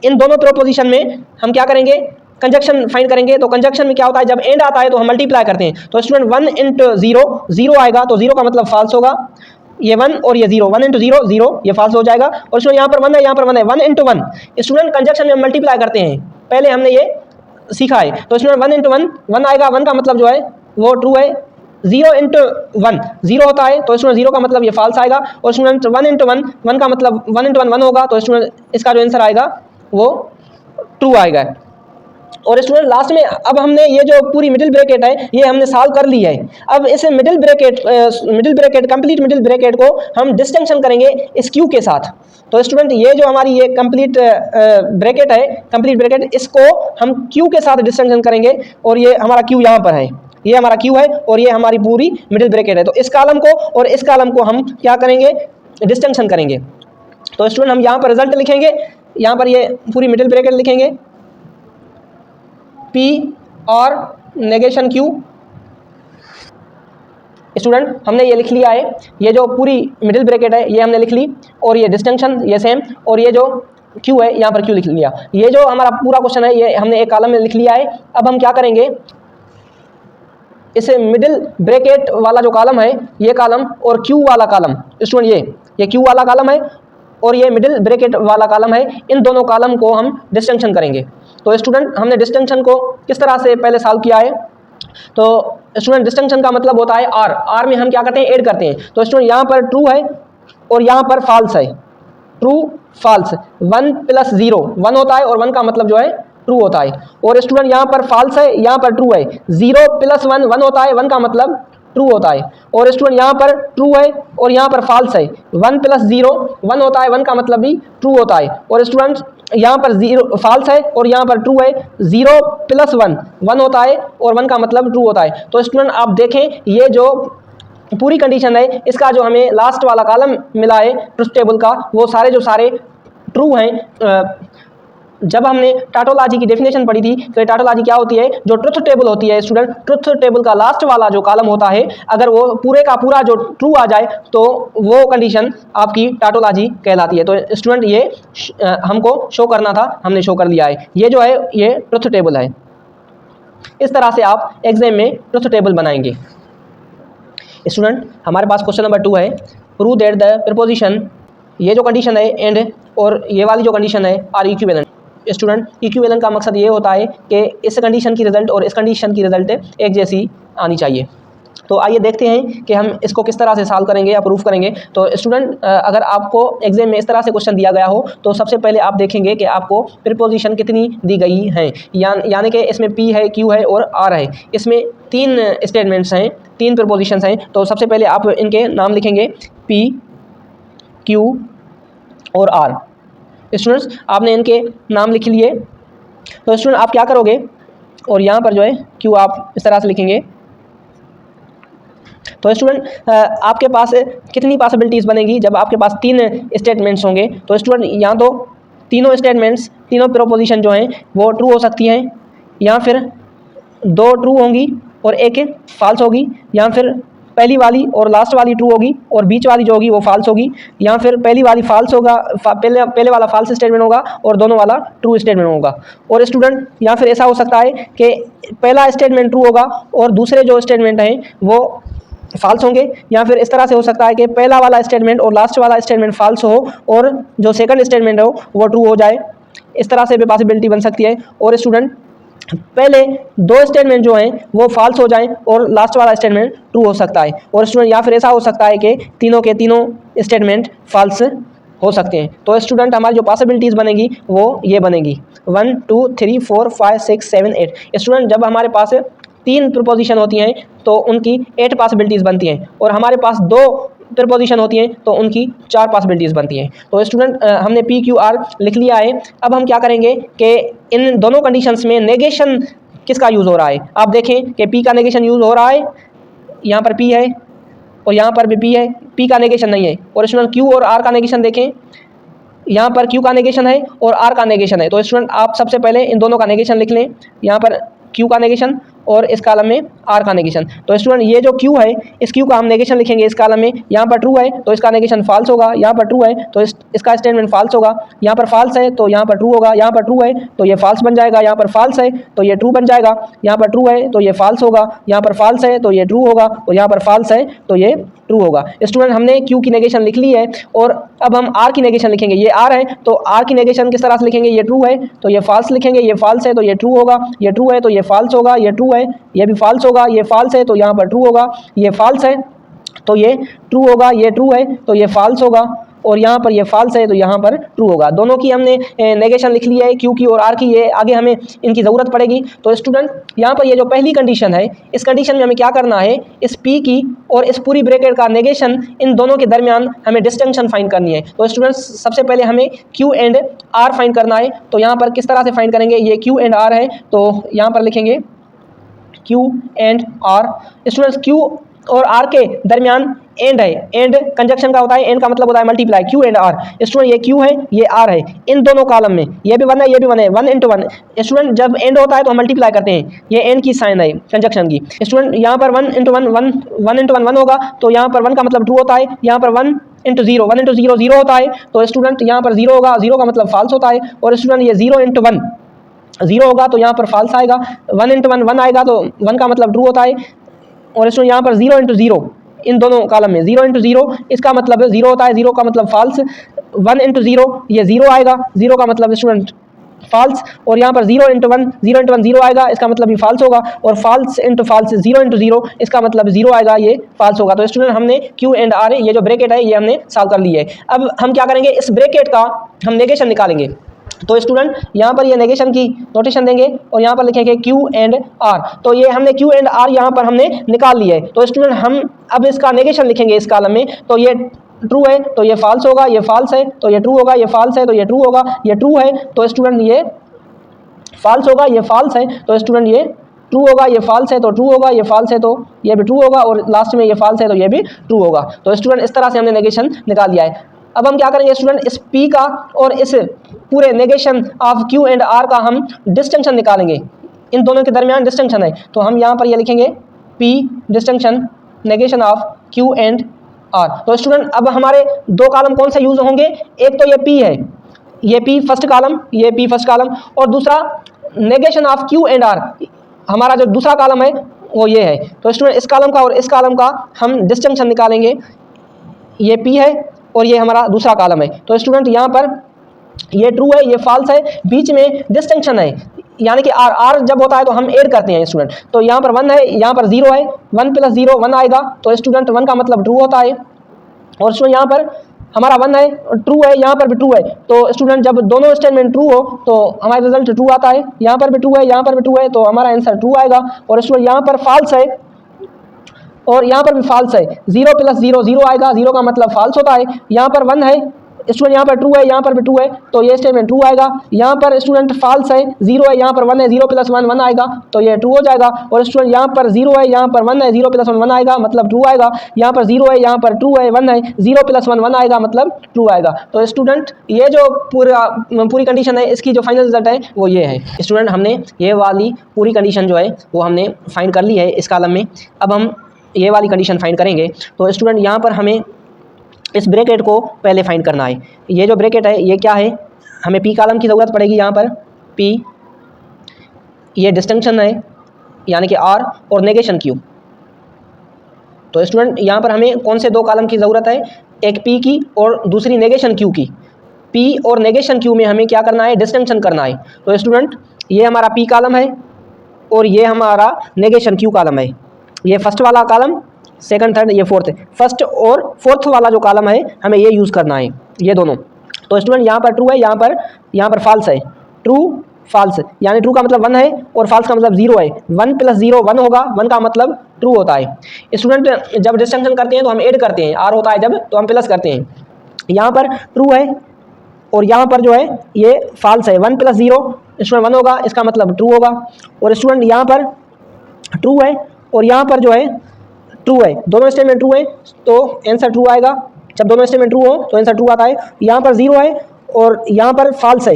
इन दोनों प्रोपोजिशन में हम क्या करेंगे, कंजक्शन फाइंड करेंगे। तो कंजक्शन में क्या होता है, जब एंड आता है तो हम मल्टीप्लाई करते हैं। तो स्टूडेंट 1 इंटू 0, 0 आएगा तो 0 का मतलब फॉल्स होगा, ये 1 और ये 0, 1 इंटू 0 0, ये फॉल्स हो जाएगा। और स्टूडेंट यहाँ पर 1 है, यहाँ पर 1 है, 1 इंटू 1। स्टूडेंट कंजक्शन में हम मल्टीप्लाई करते हैं, पहले हमने ये सीखा है। तो स्टूडेंट 1 इंटू 1, 1 आएगा, 1 का मतलब जो है वो ट्रू है। 0 इंटू 1 0 होता है, तो स्टूडेंट 0 का मतलब ये फॉल्स आएगा। और स्टूडेंट 1 इंटू 1, 1 का मतलब 1 इंटू 1 1 होगा, तो स्टूडेंट इसका जो आंसर आएगा वो ट्रू आएगा। और स्टूडेंट लास्ट में अब हमने ये जो पूरी मिडिल ब्रैकेट है ये हमने सॉल्व कर ली है। अब इस middle bracket complete middle bracket को हम डिस्टिंक्शन करेंगे इस क्यू के साथ। तो स्टूडेंट ये जो हमारी ये कंप्लीट ब्रैकेट है, कंप्लीट ब्रैकेट, इसको हम क्यू के साथ डिस्टिंक्शन करेंगे। और ये हमारा क्यू यहाँ पर है, ये हमारा क्यू है और ये हमारी पूरी मिडिल ब्रैकेट है। तो इस कॉलम को और इस कॉलम को हम क्या करेंगे, डिस्टिंक्शन करेंगे। तो स्टूडेंट हम यहाँ पर रिजल्ट लिखेंगे, यहाँ पर ये पूरी मिडिल ब्रैकेट लिखेंगे, पी और नेगेशन क्यू। स्टूडेंट हमने ये लिख लिया है, ये जो पूरी मिडिल ब्रैकेट है ये हमने लिख ली, और ये डिस्टिंक्शन ये सेम, और ये जो क्यू है यहाँ पर क्यू लिख लिया। ये जो हमारा पूरा क्वेश्चन है ये हमने एक कॉलम में लिख लिया है। अब हम क्या करेंगे, इसे मिडिल ब्रैकेट वाला जो कॉलम है ये कॉलम और क्यू वाला कॉलम, स्टूडेंट ये क्यू वाला कॉलम है और ये मिडिल ब्रैकेट वाला कॉलम है, इन दोनों कॉलम को हम डिस्टिंक्शन करेंगे। तो स्टूडेंट हमने डिस्टिंक्शन को किस तरह से पहले सॉल्व किया है। तो स्टूडेंट डिस्टिंक्शन का मतलब होता है आर में हम क्या करते हैं, ऐड करते हैं। तो स्टूडेंट यहाँ पर ट्रू है और यहाँ पर फॉल्स है, ट्रू फॉल्स, 1 प्लस 0 1 होता है और 1 का मतलब जो है ट्रू होता है। और स्टूडेंट यहाँ पर फॉल्स है, यहाँ पर ट्रू है, 0 प्लस 1 1 होता है, 1 का मतलब ट्रू होता है। और स्टूडेंट यहाँ पर ट्रू है और यहाँ पर फॉल्स है, 1 प्लस 0 1 होता है, 1 का मतलब भी ट्रू होता है। और स्टूडेंट यहाँ पर 0 फॉल्स है और यहाँ पर ट्रू है, 0 प्लस 1 1 होता है और 1 का मतलब ट्रू होता है। तो स्टूडेंट आप देखें ये जो पूरी कंडीशन है, इसका जो हमें लास्ट वाला कॉलम मिला है ट्रुथ टेबल का, वो सारे जो सारे ट्रू हैं। जब हमने टाटोलॉजी की डेफिनेशन पढ़ी थी तो टाटोलॉजी क्या होती है, जो ट्रुथ टेबल होती है स्टूडेंट, ट्रुथ टेबल का लास्ट वाला जो कॉलम होता है अगर वो पूरे का पूरा जो ट्रू आ जाए तो वो कंडीशन आपकी टाटोलॉजी कहलाती है। तो स्टूडेंट ये हमको शो करना था, हमने शो कर लिया है। ये जो है ये ट्रुथ टेबल है। इस तरह से आप एग्जाम में ट्रुथ टेबल बनाएंगे। स्टूडेंट हमारे पास क्वेश्चन नंबर 2 है, प्रूव दैट द प्रपोजिशन, ये जो कंडीशन है एंड और ये वाली जो कंडीशन है आर इक्विवेलेंट। स्टूडेंट इक्विवेलेंट का मकसद ये होता है कि इस कंडीशन की रिजल्ट और इस कंडीशन की रिजल्ट एक जैसी आनी चाहिए। तो आइए देखते हैं कि हम इसको किस तरह से सॉल्व करेंगे या प्रूफ करेंगे। तो स्टूडेंट अगर आपको एग्जाम में इस तरह से क्वेश्चन दिया गया हो तो सबसे पहले आप देखेंगे कि आपको प्रीपोजिशन कितनी दी गई हैं, यानी कि इसमें पी है, क्यू है और आर है। इसमें 3 स्टेटमेंट्स हैं, 3 प्रीपोजिशंस हैं। तो सबसे पहले आप इनके नाम लिखेंगे, पी, क्यू और आर। स्टूडेंट्स आपने इनके नाम लिख लिए। तो स्टूडेंट आप क्या करोगे, और यहाँ पर जो है क्यू आप इस तरह से लिखेंगे। तो स्टूडेंट आपके पास कितनी पॉसिबिलिटीज़ बनेगी जब आपके पास 3 स्टेटमेंट्स होंगे। तो स्टूडेंट यहाँ तो तीनों स्टेटमेंट्स, तीनों प्रोपोजिशन जो हैं वो ट्रू हो सकती हैं, या फिर 2 ट्रू होंगी और 1 फॉल्स होगी, या फिर पहली वाली और लास्ट वाली ट्रू होगी और बीच वाली जो होगी वो फॉल्स होगी, या फिर पहली वाली फॉल्स होगा, पहले वाला फॉल्स स्टेटमेंट होगा और दोनों वाला ट्रू स्टेटमेंट होगा। और स्टूडेंट या फिर ऐसा हो सकता है कि पहला स्टेटमेंट ट्रू होगा और दूसरे जो स्टेटमेंट हैं वो फॉल्स होंगे, या फिर इस तरह से हो सकता है कि पहला वाला स्टेटमेंट और लास्ट वाला स्टेटमेंट फॉल्स हो और जो सेकंड स्टेटमेंट हो वो ट्रू हो जाए। इस तरह से भी पॉसिबिलिटी बन सकती है। और स्टूडेंट पहले 2 स्टेटमेंट जो हैं वो फॉल्स हो जाएं और लास्ट वाला स्टेटमेंट ट्रू हो सकता है। और स्टूडेंट या फिर ऐसा हो सकता है कि तीनों के तीनों स्टेटमेंट फॉल्स हो सकते हैं। तो स्टूडेंट हमारी जो पॉसिबिलिटीज़ बनेगी वो ये बनेगी 1 2 3 4 5 6 7 8। स्टूडेंट जब हमारे पास 3 प्रीपोजिशन होती हैं तो उनकी 8 पॉसिबिलिटीज़ बनती हैं, और हमारे पास 2 प्रीपोजिशन होती हैं तो उनकी 4 पॉसिबिलिटीज़ बनती हैं। तो स्टूडेंट हमने पी क्यू आर लिख लिया है। अब हम क्या करेंगे कि इन दोनों कंडीशंस में नेगेशन किसका यूज़ हो रहा है। आप देखें कि पी का नेगेशन यूज़ हो रहा है, यहाँ पर पी है और यहाँ पर भी पी है, पी का नेगेशन नहीं है। और स्टूडेंट क्यू और आर का नेगेशन देखें, यहाँ पर क्यू का नेगेशन है और आर का नेगेशन है। तो स्टूडेंट आप सबसे पहले इन दोनों का नेगेशन लिख लें, यहाँ पर क्यू का नेगेशन और इस कॉलम में आर का नेगेशन। तो स्टूडेंट ये जो क्यू है, इस क्यू का हम नेगेशन लिखेंगे इस कॉलम में। यहाँ पर ट्रू है तो इसका नेगेशन फॉल्स होगा, यहाँ पर ट्रू है तो इसका स्टेटमेंट फॉल्स होगा, यहाँ पर फॉल्स है तो यहाँ पर ट्रू होगा, यहाँ पर ट्रू है तो ये फॉल्स बन जाएगा, यहाँ पर फॉल्स है तो ये ट्रू बन जाएगा, यहाँ पर ट्रू है तो ये फॉल्स होगा, यहाँ पर फॉल्स है तो ये ट्रू होगा, और यहाँ पर फॉल्स है तो ये ट्रू होगा। स्टूडेंट हमने क्यू की नेगेशन लिख ली है और अब हम आर की नेगेशन लिखेंगे। ये आर है तो आर की नेगेशन किस तरह से लिखेंगे, ये ट्रू है तो ये फॉल्स लिखेंगे, ये फॉल्स है तो ये ट्रू होगा, ये ट्रू है तो ये फॉल्स होगा, ये ट्रू है ये भी फॉल्स होगा, ये फॉल्स है तो यहाँ पर ट्रू होगा, ये फॉल्स है तो ये ट्रू होगा, ये ट्रू है तो ये फॉल्स होगा, और यहाँ पर ये फॉल्स है तो यहाँ पर ट्रू होगा। दोनों की हमने नेगेशन लिख लिया है, क्यू की और आर की। ये आगे हमें इनकी ज़रूरत पड़ेगी। तो स्टूडेंट यहाँ पर ये जो पहली कंडीशन है, इस कंडीशन में हमें क्या करना है, इस पी की और इस पूरी ब्रैकेट का नेगेशन, इन दोनों के दरमियान हमें डिस्टिंक्शन फाइंड करनी है। तो स्टूडेंट्स सबसे पहले हमें क्यू एंड आर फाइंड करना है। तो यहाँ पर किस तरह से फाइंड करेंगे, ये क्यू एंड आर है तो यहाँ पर लिखेंगे Q and R. Students Q और आर के दरमियान एंड है, एंड कंजक्शन का होता है, एंड का मतलब होता है multiply, Q and R. Student ये क्यू है ये आर है, इन दोनों कॉलम में ये भी वन है ये भी वन है, 1 × 1। स्टूडेंट जब एंड होता है तो हम मल्टीप्लाई करते हैं, ये एंड की साइन है कंजक्शन की। स्टूडेंट यहाँ पर 1 × 1 1 होगा तो यहाँ पर 1 का मतलब ट्रू होता है, यहाँ पर 1 × 0 1 × 0 0 होता है तो स्टूडेंट यहाँ पर 0 होगा, 0 का मतलब फॉल्स होता है। और स्टूडेंट ये 0 × 1 0 होगा तो यहाँ पर फॉल्स आएगा, 1 × 1 1 आएगा तो 1 का मतलब ट्रू होता है। और स्टूडेंट यहाँ पर 0 × 0 इन दोनों कॉलम में 0 × 0 इसका मतलब 0 होता है, 0 का मतलब फॉल्स। 1 × 0 ये 0 आएगा, 0 का मतलब स्टूडेंट फॉल्स। और यहाँ पर 0 × 1 0 × 1 0 आएगा, इसका मतलब ये फॉल्स होगा। और फॉल्स इंटू फॉल्स 0 × 0 इसका मतलब 0 आएगा, ये फॉल्स होगा। तो स्टूडेंट हमने क्यू एंड आर ये जो ब्रैकेट है ये हमने सॉल्व कर ली है। अब हम क्या करेंगे, इस ब्रैकेट का हम नेगेशन निकालेंगे। तो स्टूडेंट यहाँ पर ये नेगेशन की नोटेशन देंगे और यहाँ पर लिखेंगे क्यू एंड आर। तो ये हमने क्यू एंड आर यहाँ पर हमने निकाल लिया है। तो स्टूडेंट हम अब इसका नेगेशन लिखेंगे इस कॉलम में। तो ये ट्रू है तो ये फॉल्स होगा, ये फॉल्स है तो ये ट्रू होगा, ये फॉल्स है तो ये ट्रू होगा, ये ट्रू है तो स्टूडेंट ये फॉल्स होगा, ये फॉल्स है तो स्टूडेंट ये ट्रू होगा, ये फॉल्स है तो ट्रू होगा, ये फॉल्स है तो ये भी ट्रू होगा, और लास्ट में ये फॉल्स है तो ये भी ट्रू होगा। तो स्टूडेंट इस तरह से हमने नेगेशन निकाल लिया है। अब हम क्या करेंगे स्टूडेंट, इस P का और इस पूरे negation of Q and R का हम डिस्टिंक्शन निकालेंगे। इन दोनों के दरमियान डिस्टिंक्शन है तो हम यहाँ पर ये लिखेंगे P distinction negation of Q and R। तो स्टूडेंट अब हमारे दो कॉलम कौन से यूज होंगे, एक तो ये P है, ये P फर्स्ट कॉलम, ये P फर्स्ट कॉलम, और दूसरा negation of Q and R हमारा जो दूसरा कॉलम है वो ये है। तो स्टूडेंट इस कॉलम का और इस कॉलम का हम डिस्टिंक्शन निकालेंगे। ये P है और ये हमारा दूसरा कॉलम है। तो स्टूडेंट यहाँ पर ये ट्रू है ये फॉल्स है, बीच में डिस्टिंक्शन है, यानी कि आर जब होता है तो हम ऐड करते हैं स्टूडेंट। तो यहाँ पर 1 है यहाँ पर 0 है, 1 + 0 1 आएगा तो स्टूडेंट 1 का मतलब ट्रू होता है। और स्टूडेंट यहाँ पर हमारा 1 है ट्रू है, यहाँ पर भी ट्रू है। तो स्टूडेंट जब दोनों स्टेटमेंट ट्रू हो तो हमारा रिजल्ट ट्रू आता है। यहाँ पर भी ट्रू है यहाँ पर भी ट्रू है तो हमारा आंसर ट्रू आएगा। और स्टूडेंट यहाँ पर फॉल्स है और यहाँ पर भी फॉल्स है, 0 + 0 0 आएगा, 0 का मतलब फॉल्स होता है। यहाँ पर 1 है स्टूडेंट, यहाँ पर ट्रू है यहाँ पर भी ट्रू है तो ये स्टेटमेंट ट्रू आएगा। यहाँ पर स्टूडेंट फॉल्स है, 0 है यहाँ पर 1 है, 0 + 1 1 आएगा तो ये ट्रू हो जाएगा। और स्टूडेंट यहाँ पर 0 है यहाँ पर 1 है, 0 + 1 1 आएगा मतलब ट्रू आएगा। यहाँ पर 0 है यहाँ पर ट्रू है 1 है, 0 + 1 1 आएगा मतलब ट्रू आएगा। तो स्टूडेंट ये जो पूरी कंडीशन है इसकी जो फाइनल रिजल्ट है वो ये है। स्टूडेंट हमने ये वाली पूरी कंडीशन जो है वो हमने फाइंड कर ली है इस कॉलम में। अब हम ये वाली कंडीशन फाइंड करेंगे। तो स्टूडेंट यहाँ पर हमें इस ब्रैकेट को पहले फाइंड करना है। ये जो ब्रैकेट है ये क्या है, हमें P कॉलम की ज़रूरत पड़ेगी। यहाँ पर P ये डिस्टिंक्शन है यानी कि R और नेगेशन Q। तो स्टूडेंट यहाँ पर हमें कौन से दो कॉलम की ज़रूरत है, एक P की और दूसरी नेगेशन Q की। P और नेगेशन Q में हमें क्या करना है, डिस्टिंक्शन करना है। तो स्टूडेंट ये हमारा P कॉलम है और ये हमारा नेगेशन Q कॉलम है। ये फर्स्ट वाला कॉलम, सेकंड थर्ड ये फोर्थ, फर्स्ट और फोर्थ वाला जो कॉलम है हमें ये यूज़ करना है, ये दोनों। तो स्टूडेंट यहाँ पर ट्रू है यहाँ पर फॉल्स है, ट्रू फॉल्स यानी ट्रू का मतलब 1 है और फॉल्स का मतलब 0 है। 1 + 0 1 होगा, 1 का मतलब ट्रू होता है। स्टूडेंट जब डिस्टिंक्शन करते हैं तो हम ऐड करते हैं, आर होता है जब तो हम प्लस करते हैं। यहाँ पर ट्रू है और यहाँ पर जो है ये फॉल्स है, 1 + 0 स्टूडेंट 1 होगा, इसका मतलब ट्रू होगा। और स्टूडेंट यहाँ पर ट्रू है और यहाँ पर जो है ट्रू है, दोनों स्टेटमेंट ट्रू है तो आंसर ट्रू आएगा। जब दोनों स्टेटमेंट ट्रू हो तो आंसर ट्रू आता है। यहाँ पर 0 है और यहाँ पर फॉल्स है,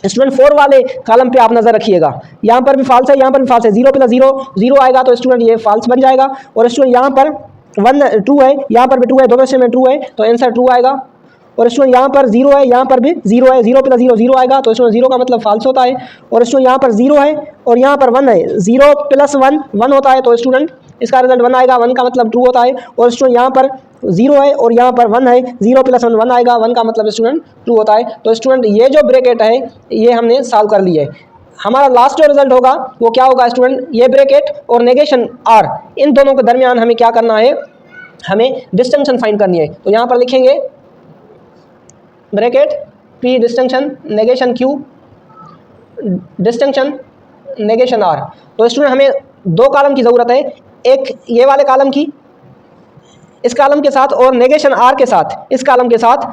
स्टूडेंट 4 वाले कॉलम पे आप नजर रखिएगा, यहाँ पर भी फॉल्स है, यहाँ पर भी फॉल्स है, 0 + 0 0 आएगा तो स्टूडेंट ये फॉल्स बन जाएगा। और स्टूडेंट यहाँ पर 1 2 है, यहाँ पर भी 2 है, दोनों से में 2 है तो आंसर ट्रू आएगा। और स्टूडेंट यहाँ पर 0 है, यहाँ पर भी 0 है, 0 + 0 0 आएगा तो स्टूडेंट 0 का मतलब फॉल्स होता है। और स्टूडेंट यहाँ पर 0 है और यहाँ पर 1 है, 0 + 1 1 होता है तो स्टूडेंट इसका रिजल्ट 1 आएगा, 1 का मतलब ट्रू होता है। और स्टूडेंट यहाँ पर 0 है और यहाँ पर 1 है, 0 + 1 1 आएगा, 1 का मतलब स्टूडेंट ट्रू होता है। तो स्टूडेंट ये जो ब्रैकेट है ये हमने सॉल्व कर ली है। हमारा लास्ट जो रिजल्ट होगा वो क्या होगा स्टूडेंट, ये ब्रैकेट और नेगेशन आर, इन दोनों के दरमियान हमें क्या करना है, हमें डिस्टिंक्शन फाइंड करनी है। तो यहाँ पर लिखेंगे bracket P distinction negation Q distinction negation R. तो स्टूडेंट हमें 2 कॉलम की ज़रूरत है, एक ये वाले कॉलम की इस कॉलम के साथ और नेगेशन आर के साथ इस कॉलम के साथ,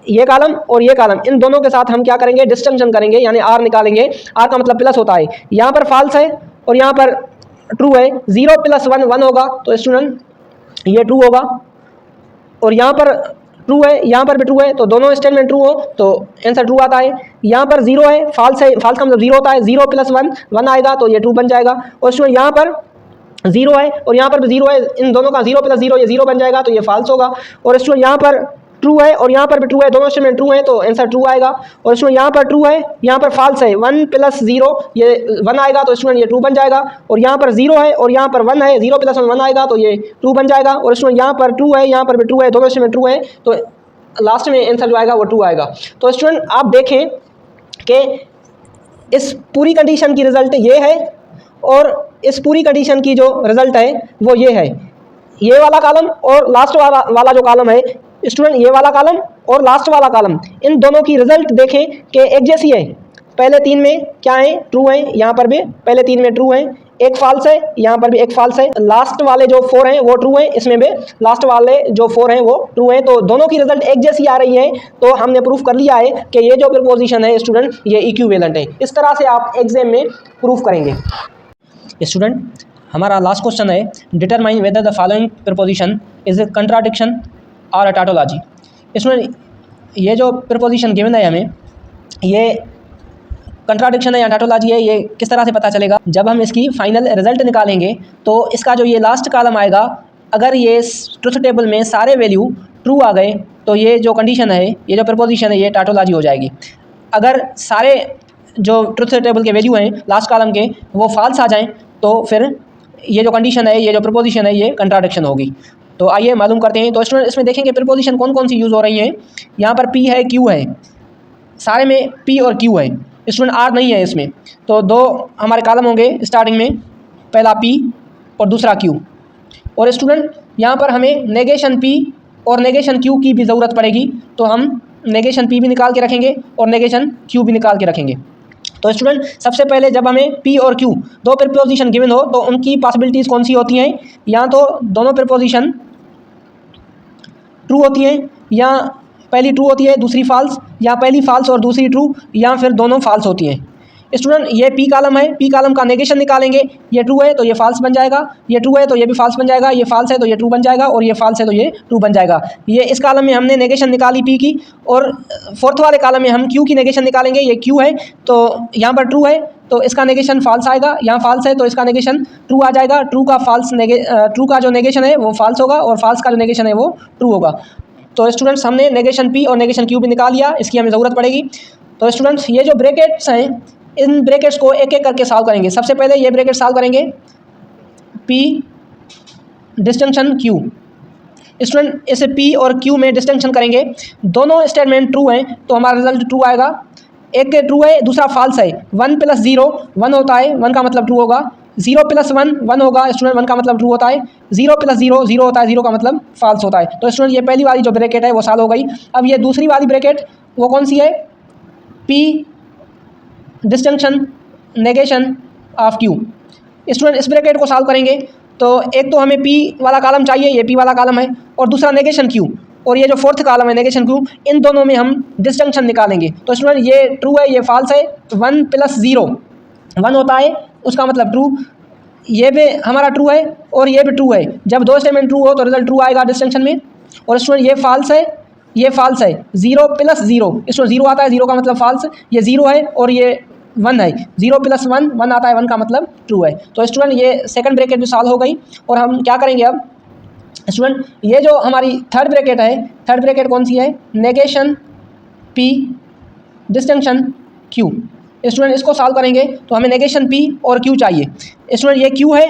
ये कॉलम और ये कॉलम, इन दोनों के साथ हम क्या करेंगे, डिस्टिंक्शन करेंगे यानी आर निकालेंगे। आर का मतलब प्लस होता है, यहाँ पर फॉल्स है और यहाँ पर ट्रू है, 0 + 1 1 होगा तो स्टूडेंट ये ट्रू होगा। और यहाँ पर ट्रू है, यहाँ पर भी ट्रू है तो दोनों स्टेटमेंट ट्रू हो तो आंसर ट्रू आता है। यहाँ पर 0 है, फॉल्स है, फॉल्स का मतलब 0 होता है, 0 + 1 1 आएगा तो ये ट्रू बन जाएगा। और स्टूडेंट यहाँ पर 0 है और यहाँ पर भी 0 है, इन दोनों का 0 + 0 ये 0 बन जाएगा तो ये फॉल्स होगा। और स्टूडेंट यहाँ पर ट्रू है और यहाँ पर भी ट्रू है, दोनों स्टेटमेंट ट्रू है तो आंसर ट्रू आएगा। और स्टूडेंट यहाँ पर ट्रू है, यहाँ पर फॉल्स है, 1 + 0 ये 1 आएगा तो स्टूडेंट ये ट्रू बन जाएगा। और यहाँ पर 0 है और यहाँ पर 1 है, 0 + 1 1 आएगा तो ये ट्रू बन जाएगा। और स्टूडेंट यहाँ पर ट्रू है, यहाँ पर भी ट्रू है, दोनों स्टेटमेंट ट्रू है तो लास्ट में आंसर जो आएगा वो ट्रू आएगा। तो स्टूडेंट आप देखें कि इस पूरी कंडीशन की रिजल्ट ये है और इस पूरी कंडीशन की जो रिजल्ट है वो ये है। ये वाला कॉलम और लास्ट वाला जो कॉलम है स्टूडेंट, ये वाला कॉलम और लास्ट वाला कॉलम, इन दोनों की रिजल्ट देखें कि एक जैसी है। पहले 3 में क्या है, ट्रू है, यहाँ पर भी पहले 3 में ट्रू है, एक फॉल्स है, यहाँ पर भी एक फॉल्स है, लास्ट वाले जो 4 हैं वो ट्रू है, इसमें भी लास्ट वाले जो 4 हैं वो ट्रू है। तो दोनों की रिजल्ट एक जैसी आ रही है तो हमने प्रूफ कर लिया है कि ये जो प्रपोजिशन है स्टूडेंट ये इक्विवेलेंट है। इस तरह से आप एग्जाम में प्रूफ करेंगे। स्टूडेंट हमारा लास्ट क्वेश्चन है, determine whether the following proposition is a contradiction और अ टैटोलॉजी। स्टूडेंट ये जो प्रपोजिशन गिवन है हमें ये कंट्राडिक्शन है या टैटोलॉजी है, ये किस तरह से पता चलेगा, जब हम इसकी फाइनल रिजल्ट निकालेंगे तो इसका जो ये लास्ट कॉलम आएगा, अगर ये ट्रुथ टेबल में सारे वैल्यू ट्रू आ गए तो ये जो कंडीशन है, ये जो प्रपोजिशन है ये टैटोलॉजी हो जाएगी। अगर सारे जो ट्रुथ टेबल के वैल्यू हैं लास्ट कॉलम के वो फॉल्स आ जाएं तो फिर ये जो कंडीशन है, ये जो प्रपोजिशन है ये कंट्राडिक्शन होगी। तो आइए मालूम करते हैं। तो स्टूडेंट इसमें देखेंगे प्रपोजिशन कौन कौन सी यूज़ हो रही हैं। यहाँ पर पी है, क्यू है, सारे में पी और क्यू है स्टूडेंट, आर नहीं है इसमें। तो 2 हमारे कॉलम होंगे स्टार्टिंग में, पहला पी और दूसरा क्यू। और स्टूडेंट यहाँ पर हमें नेगेशन पी और नेगेशन क्यू की भी ज़रूरत पड़ेगी तो हम नेगेशन पी भी निकाल के रखेंगे और नेगेशन क्यू भी निकाल के रखेंगे। तो स्टूडेंट सबसे पहले जब हमें पी और क्यू 2 प्रपोजिशन गिवन हो तो उनकी पॉसिबिलिटीज़ कौन सी होती हैं, या तो दोनों प्रपोजिशन ट्रू होती हैं या पहली ट्रू होती है दूसरी फॉल्स, या पहली फॉल्स और दूसरी ट्रू, या फिर दोनों फॉल्स होती हैं। स्टूडेंट ये पी कॉलम है, पी कॉलम का नेगेशन निकालेंगे, ये ट्रू है तो ये फॉल्स बन जाएगा, ये ट्रू है तो ये भी फॉल्स बन जाएगा, ये फॉल्स है तो ये ट्रू बन जाएगा और ये फॉल्स है तो ये ट्रू बन जाएगा। ये इस कॉलम में हमने नेगेशन निकाली पी की, और 4th वाले कॉलम में हम क्यू की नेगेशन निकालेंगे। ये क्यू है तो यहाँ पर ट्रू है तो इसका नेगेशन फॉल्स आएगा, यहाँ फॉल्स है तो इसका नेगेशन ट्रू आ जाएगा। ट्रू का जो नेगेशन है वो फॉल्स होगा और फॉल्स का जो नेगेशन है वो ट्रू होगा। तो स्टूडेंट्स हमने नेगेशन पी और नेगेशन क्यू भी निकाल लिया, इसकी हमें ज़रूरत पड़ेगी। तो स्टूडेंट्स ये जो ब्रैकेट्स हैं इन ब्रैकेट्स को एक एक करके सॉल्व करेंगे। सबसे पहले ये ब्रैकेट सॉल्व करेंगे पी डिस्टिंक्शन क्यू। स्टूडेंट इसे पी और क्यू में डिस्टिंक्शन करेंगे, दोनों स्टेटमेंट ट्रू हैं तो हमारा रिजल्ट ट्रू आएगा। एक ट्रू है दूसरा फॉल्स है, 1 + 0 1 होता है, 1 का मतलब ट्रू होगा, 0 + 1 1 होगा स्टूडेंट, 1 का मतलब ट्रू होता है, 0 + 0 0 होता है, 0 का मतलब फॉल्स होता है। तो स्टूडेंट ये पहली वाली जो ब्रैकेट है वो सॉल्व हो गई। अब ये दूसरी वाली ब्रैकेट वो कौन सी है, P distinction negation of Q. Student इस ब्रैकेट को सॉल्व करेंगे तो एक तो हमें पी वाला कॉलम चाहिए, ये पी वाला कॉलम है, और दूसरा नेगेशन क्यू, और ये जो 4th कॉलम है नेगेशन क्यू, इन दोनों में हम डिस्टिंक्शन निकालेंगे। तो स्टूडेंट ये ट्रू है ये फॉल्स है, 1 + 0 1 होता है उसका मतलब ट्रू, ये भी हमारा ट्रू है और ये भी ट्रू है। जब 2 स्टेटमेंट ट्रू हो तो रिजल्ट ट्रू आएगा डिस्टिंक्शन में। और स्टूडेंट ये फॉल्स है ये फॉल्स है, 0 प्लस 0 इसमें 0 आता है, 0 का मतलब फॉल्स, ये 0 है और ये 1 है, 0 प्लस 1 1 आता है, 1 का मतलब ट्रू है। तो स्टूडेंट ये सेकंड ब्रैकेट भी सॉल्व हो गई। और हम क्या करेंगे अब स्टूडेंट, ये जो हमारी थर्ड ब्रैकेट है, थर्ड ब्रैकेट कौन सी है, negation P distinction Q। Student इसको सॉल्व करेंगे तो हमें नेगेशन P और Q चाहिए। स्टूडेंट ये Q है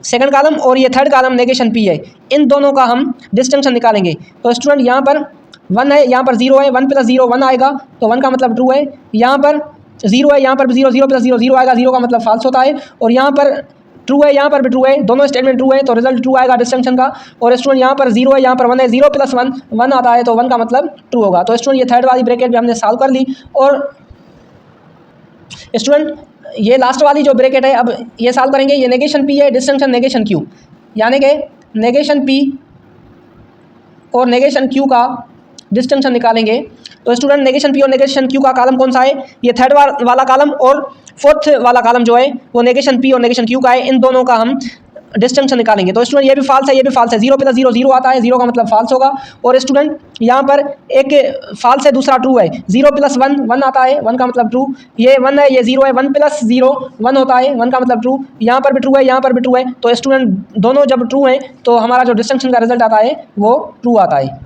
सेकंड कॉलम और ये थर्ड कॉलम नेगेशन P है, इन दोनों का हम डिस्टिंक्शन निकालेंगे। तो स्टूडेंट यहाँ पर 1 है, यहाँ पर 0 है, 1 प्लस 0 1 आएगा, तो 1 का मतलब ट्रू है। यहाँ पर 0 है, यहाँ पर 0, 0 प्लस 0 0 आएगा, 0 का मतलब फॉल्स होता है। और यहाँ पर ट्रू है, यहाँ पर भी ट्रू है, दोनों स्टेटमेंट ट्रू है, तो रिजल्ट ट्रू आएगा डिस्टिंक्शन का। और स्टूडेंट यहाँ पर 0 है, यहाँ पर 1 है, 0 प्लस 1 1 आता है, तो 1 का मतलब ट्रू होगा। तो स्टूडेंट ये थर्ड वाली ब्रैकेट भी हमने सॉल्व कर ली। और स्टूडेंट ये लास्ट वाली जो ब्रैकेट है, अब ये सॉल्व करेंगे, ये नेगेशन P है, डिस्टिंक्शन नेगेशन Q, यानी कि नेगेशन P और नेगेशन Q का डिस्टिंक्शन निकालेंगे। तो स्टूडेंट नेगेशन P और नेगेशन Q का कॉलम कौन सा है, ये थर्ड वाला कॉलम, और फोर्थ वाला कॉलम जो है वो नेगेशन P और नेगेशन Q का है, इन दोनों का हम डिस्टिंक्शन निकालेंगे। तो स्टूडेंट ये भी फॉल्स है, ये भी फॉल्स है, 0 प्लस 0 0 आता है, 0 का मतलब फॉल्स होगा। और स्टूडेंट यहाँ पर एक फॉल्स है, दूसरा ट्रू है, 0 प्लस 1 1 आता है, 1 का मतलब ट्रू, ये 1 है, ये 0 है, 1 प्लस 0 1 होता है, 1 का मतलब ट्रू, यहाँ पर भी ट्रू है, यहाँ पर भी ट्रू है। तो स्टूडेंट दोनों जब ट्रू हैं तो हमारा जो डिस्टिंक्शन का रिजल्ट आता है वो ट्रू आता है।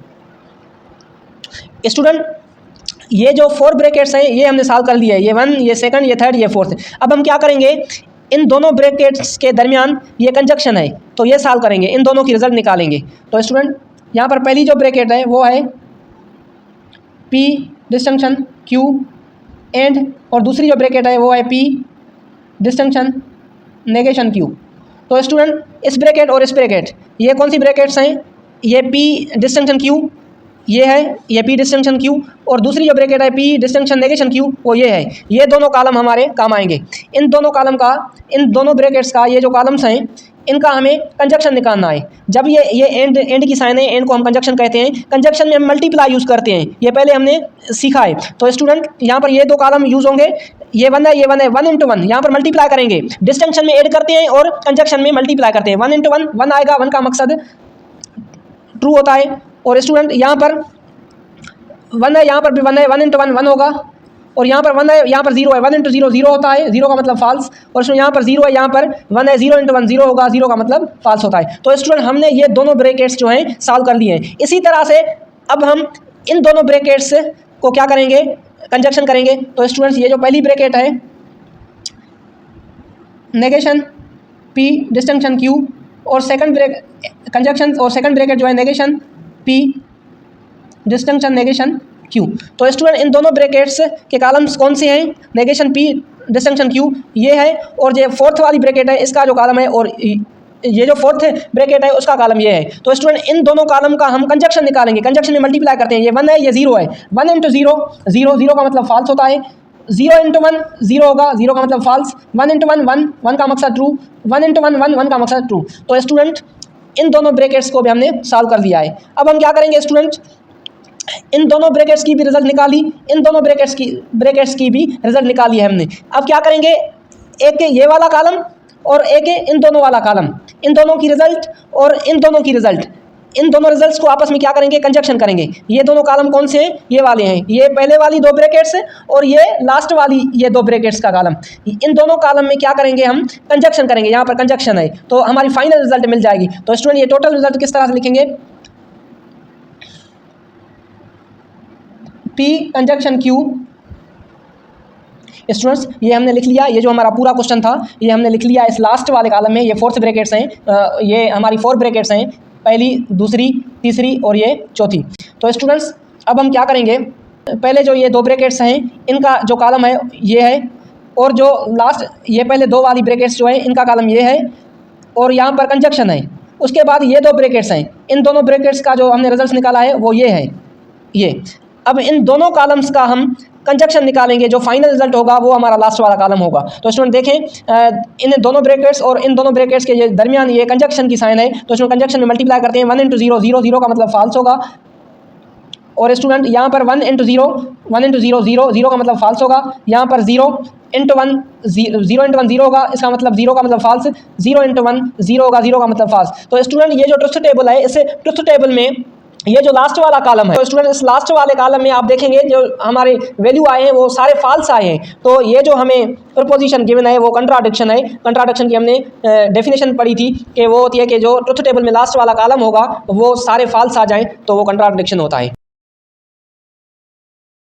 स्टूडेंट ये जो 4 ब्रैकेट्स हैं ये हमने सॉल्व कर लिया है, ये 1, ये सेकंड, ये थर्ड, ये फोर्थ। अब हम क्या करेंगे, इन दोनों ब्रैकेट्स के दरमियान ये कंजक्शन है, तो ये सॉल्व करेंगे, इन दोनों की रिजल्ट निकालेंगे। तो स्टूडेंट यहाँ पर पहली जो ब्रैकेट है वो है P डिस्टिंक्शन Q एंड, और दूसरी जो ब्रैकेट है वो है P डिस्टिंक्शन नेगेशन Q। तो स्टूडेंट इस ब्रैकेट और इस ब्रैकेट, ये कौन सी ब्रैकेट्स हैं, ये P डिस्टिंक्शन Q ये है, ये P डिस्टिंक्शन Q, और दूसरी जो ब्रैकेट है P डिस्टिंक्शन नेगेशन Q वो ये है। ये दोनों कॉलम हमारे काम आएंगे। इन दोनों कॉलम का, इन दोनों ब्रैकेट्स का, ये जो कॉलम्स हैं इनका हमें कंजक्शन निकालना है। जब ये एंड की साइन है, एंड को हम कंजक्शन कहते हैं, कंजक्शन में हम मल्टीप्लाई यूज़ करते हैं, ये पहले हमने सीखा है। तो स्टूडेंट यहाँ पर ये दो कॉलम यूज़ होंगे, ये 1 है, ये 1 है, 1 इंटू 1 यहाँ पर मल्टीप्लाई करेंगे, डिस्टिंक्शन में ऐड करते हैं और कंजक्शन में मल्टीप्लाई करते हैं, 1 इंटू 1 1 आएगा, 1 का मकसद ट्रू होता है। और स्टूडेंट यहाँ पर 1 है, यहाँ पर भी 1 है, 1 इंटू 1 1 होगा, और यहाँ पर 1 है, यहाँ पर 0 है, 1 इंटू 0 0 होता है, 0 का मतलब फाल्स। और स्टूडेंट यहाँ पर 0 है, यहाँ पर 1 है, 0 इंटू 1 0 होगा, 0 का मतलब फाल्स होता है। तो स्टूडेंट हमने ये दोनों ब्रैकेट्स जो हैं सॉल्व कर लिए हैं। इसी तरह से अब हम इन दोनों ब्रैकेट्स को क्या करेंगे, कंजक्शन करेंगे। तो स्टूडेंट्स ये जो पहली ब्रैकेट है नेगेशन P डिस्टिंक्शन Q, और सेकंड कंजक्शन, और सेकंड ब्रैकेट जो है negation P distinction negation Q। तो स्टूडेंट इन दोनों ब्रैकेट्स के कॉलम्स कौन से हैं, नेगेशन P डिस्टिंक्शन Q ये है, और ये फोर्थ वाली ब्रैकेट है इसका जो कॉलम है, और ये जो फोर्थ ब्रैकेट है उसका कॉलम ये है। तो स्टूडेंट इन दोनों कॉलम का हम कंजक्शन निकालेंगे, कंजक्शन में मल्टीप्लाई करते हैं, ये 1 है, ये 0 है, 1 इंटू 0 0 0 का मतलब फाल्स होता है, 0 इंटू 1 0 होगा, 0 का मतलब फाल्स, 1 इंटू 1 1 1 का मकसद ट्रू, 1 इंटू 1 1 1 का मकसद ट्रू। तो स्टूडेंट इन दोनों ब्रैकेट्स को भी हमने सॉल्व कर दिया है। अब हम क्या करेंगे स्टूडेंट, इन दोनों ब्रैकेट्स की भी रिजल्ट निकाली, इन दोनों ब्रैकेट्स की भी रिजल्ट निकाली है हमने। अब क्या करेंगे, एक ये वाला कॉलम और एक इन दोनों वाला कॉलम, इन दोनों की रिजल्ट और इन दोनों की रिजल्ट, इन दोनों रिजल्ट्स को आपस में क्या करेंगे, कंजक्शन करेंगे। ये दोनों कॉलम कौन से हैं, ये वाले हैं, ये पहले वाली 2 ब्रैकेट्स और ये लास्ट वाली ये 2 ब्रैकेट्स का कॉलम, इन दोनों कॉलम में क्या करेंगे, हम कंजक्शन करेंगे। यहाँ पर कंजक्शन है तो हमारी फाइनल रिजल्ट मिल जाएगी। तो स्टूडेंट ये टोटल रिजल्ट किस तरह से लिखेंगे, P कंजक्शन Q। स्टूडेंट्स ये हमने लिख लिया, ये जो हमारा पूरा क्वेश्चन था ये हमने लिख लिया इस लास्ट वाले कॉलम में। ये फोर्थ ब्रैकेट्स हैं, ये हमारी 4 ब्रैकेट्स हैं, पहली, दूसरी, तीसरी और ये चौथी। तो स्टूडेंट्स अब हम क्या करेंगे, पहले जो ये 2 ब्रैकेट्स हैं इनका जो कॉलम है ये है, और जो लास्ट ये पहले 2 वाली ब्रैकेट्स जो है इनका कॉलम ये है, और यहाँ पर कंजक्शन है। उसके बाद ये 2 ब्रैकेट्स हैं, इन दोनों ब्रैकेट्स का जो हमने रिजल्ट निकाला है वो ये है, ये। अब इन दोनों कॉलम्स का हम कंजक्शन निकालेंगे, जो फाइनल रिजल्ट होगा वो हमारा लास्ट वाला कॉलम होगा। तो स्टूडेंट देखें इन दोनों ब्रैकेट्स और इन दोनों ब्रैकेट्स के ये दरमियान ये कंजक्शन की साइन है, तो स्टूडेंट कंजक्शन में मल्टीप्लाई करते हैं, 1 इंटू 0 0 0 का मतलब फाल्स होगा, और स्टूडेंट यहाँ पर 1 इंटू 0 0 0 का मतलब फाल्स होगा, यहाँ पर 0 इंटू 1 0 इंटू 1 0 होगा, इसका मतलब 0 का मतलब फाल्स, 0 इंटू 1 0 होगा, 0 का मतलब फाल्स। तो स्टूडेंट ये जो ट्रुथ टेबल है, इस ट्रुथ टेबल में ये जो लास्ट वाला कॉलम है, तो स्टूडेंट इस लास्ट वाले कॉलम में आप देखेंगे जो हमारे वैल्यू आए हैं वो सारे फॉल्स आए हैं। तो ये जो हमें प्रपोजिशन गिवन है वो कंट्राडिक्शन है। कंट्राडिक्शन की हमने डेफिनेशन पढ़ी थी कि वो होती है कि जो ट्रुथ टेबल में लास्ट वाला कॉलम होगा वो सारे फॉल्स आ जाएं तो वो कंट्राडिक्शन होता है।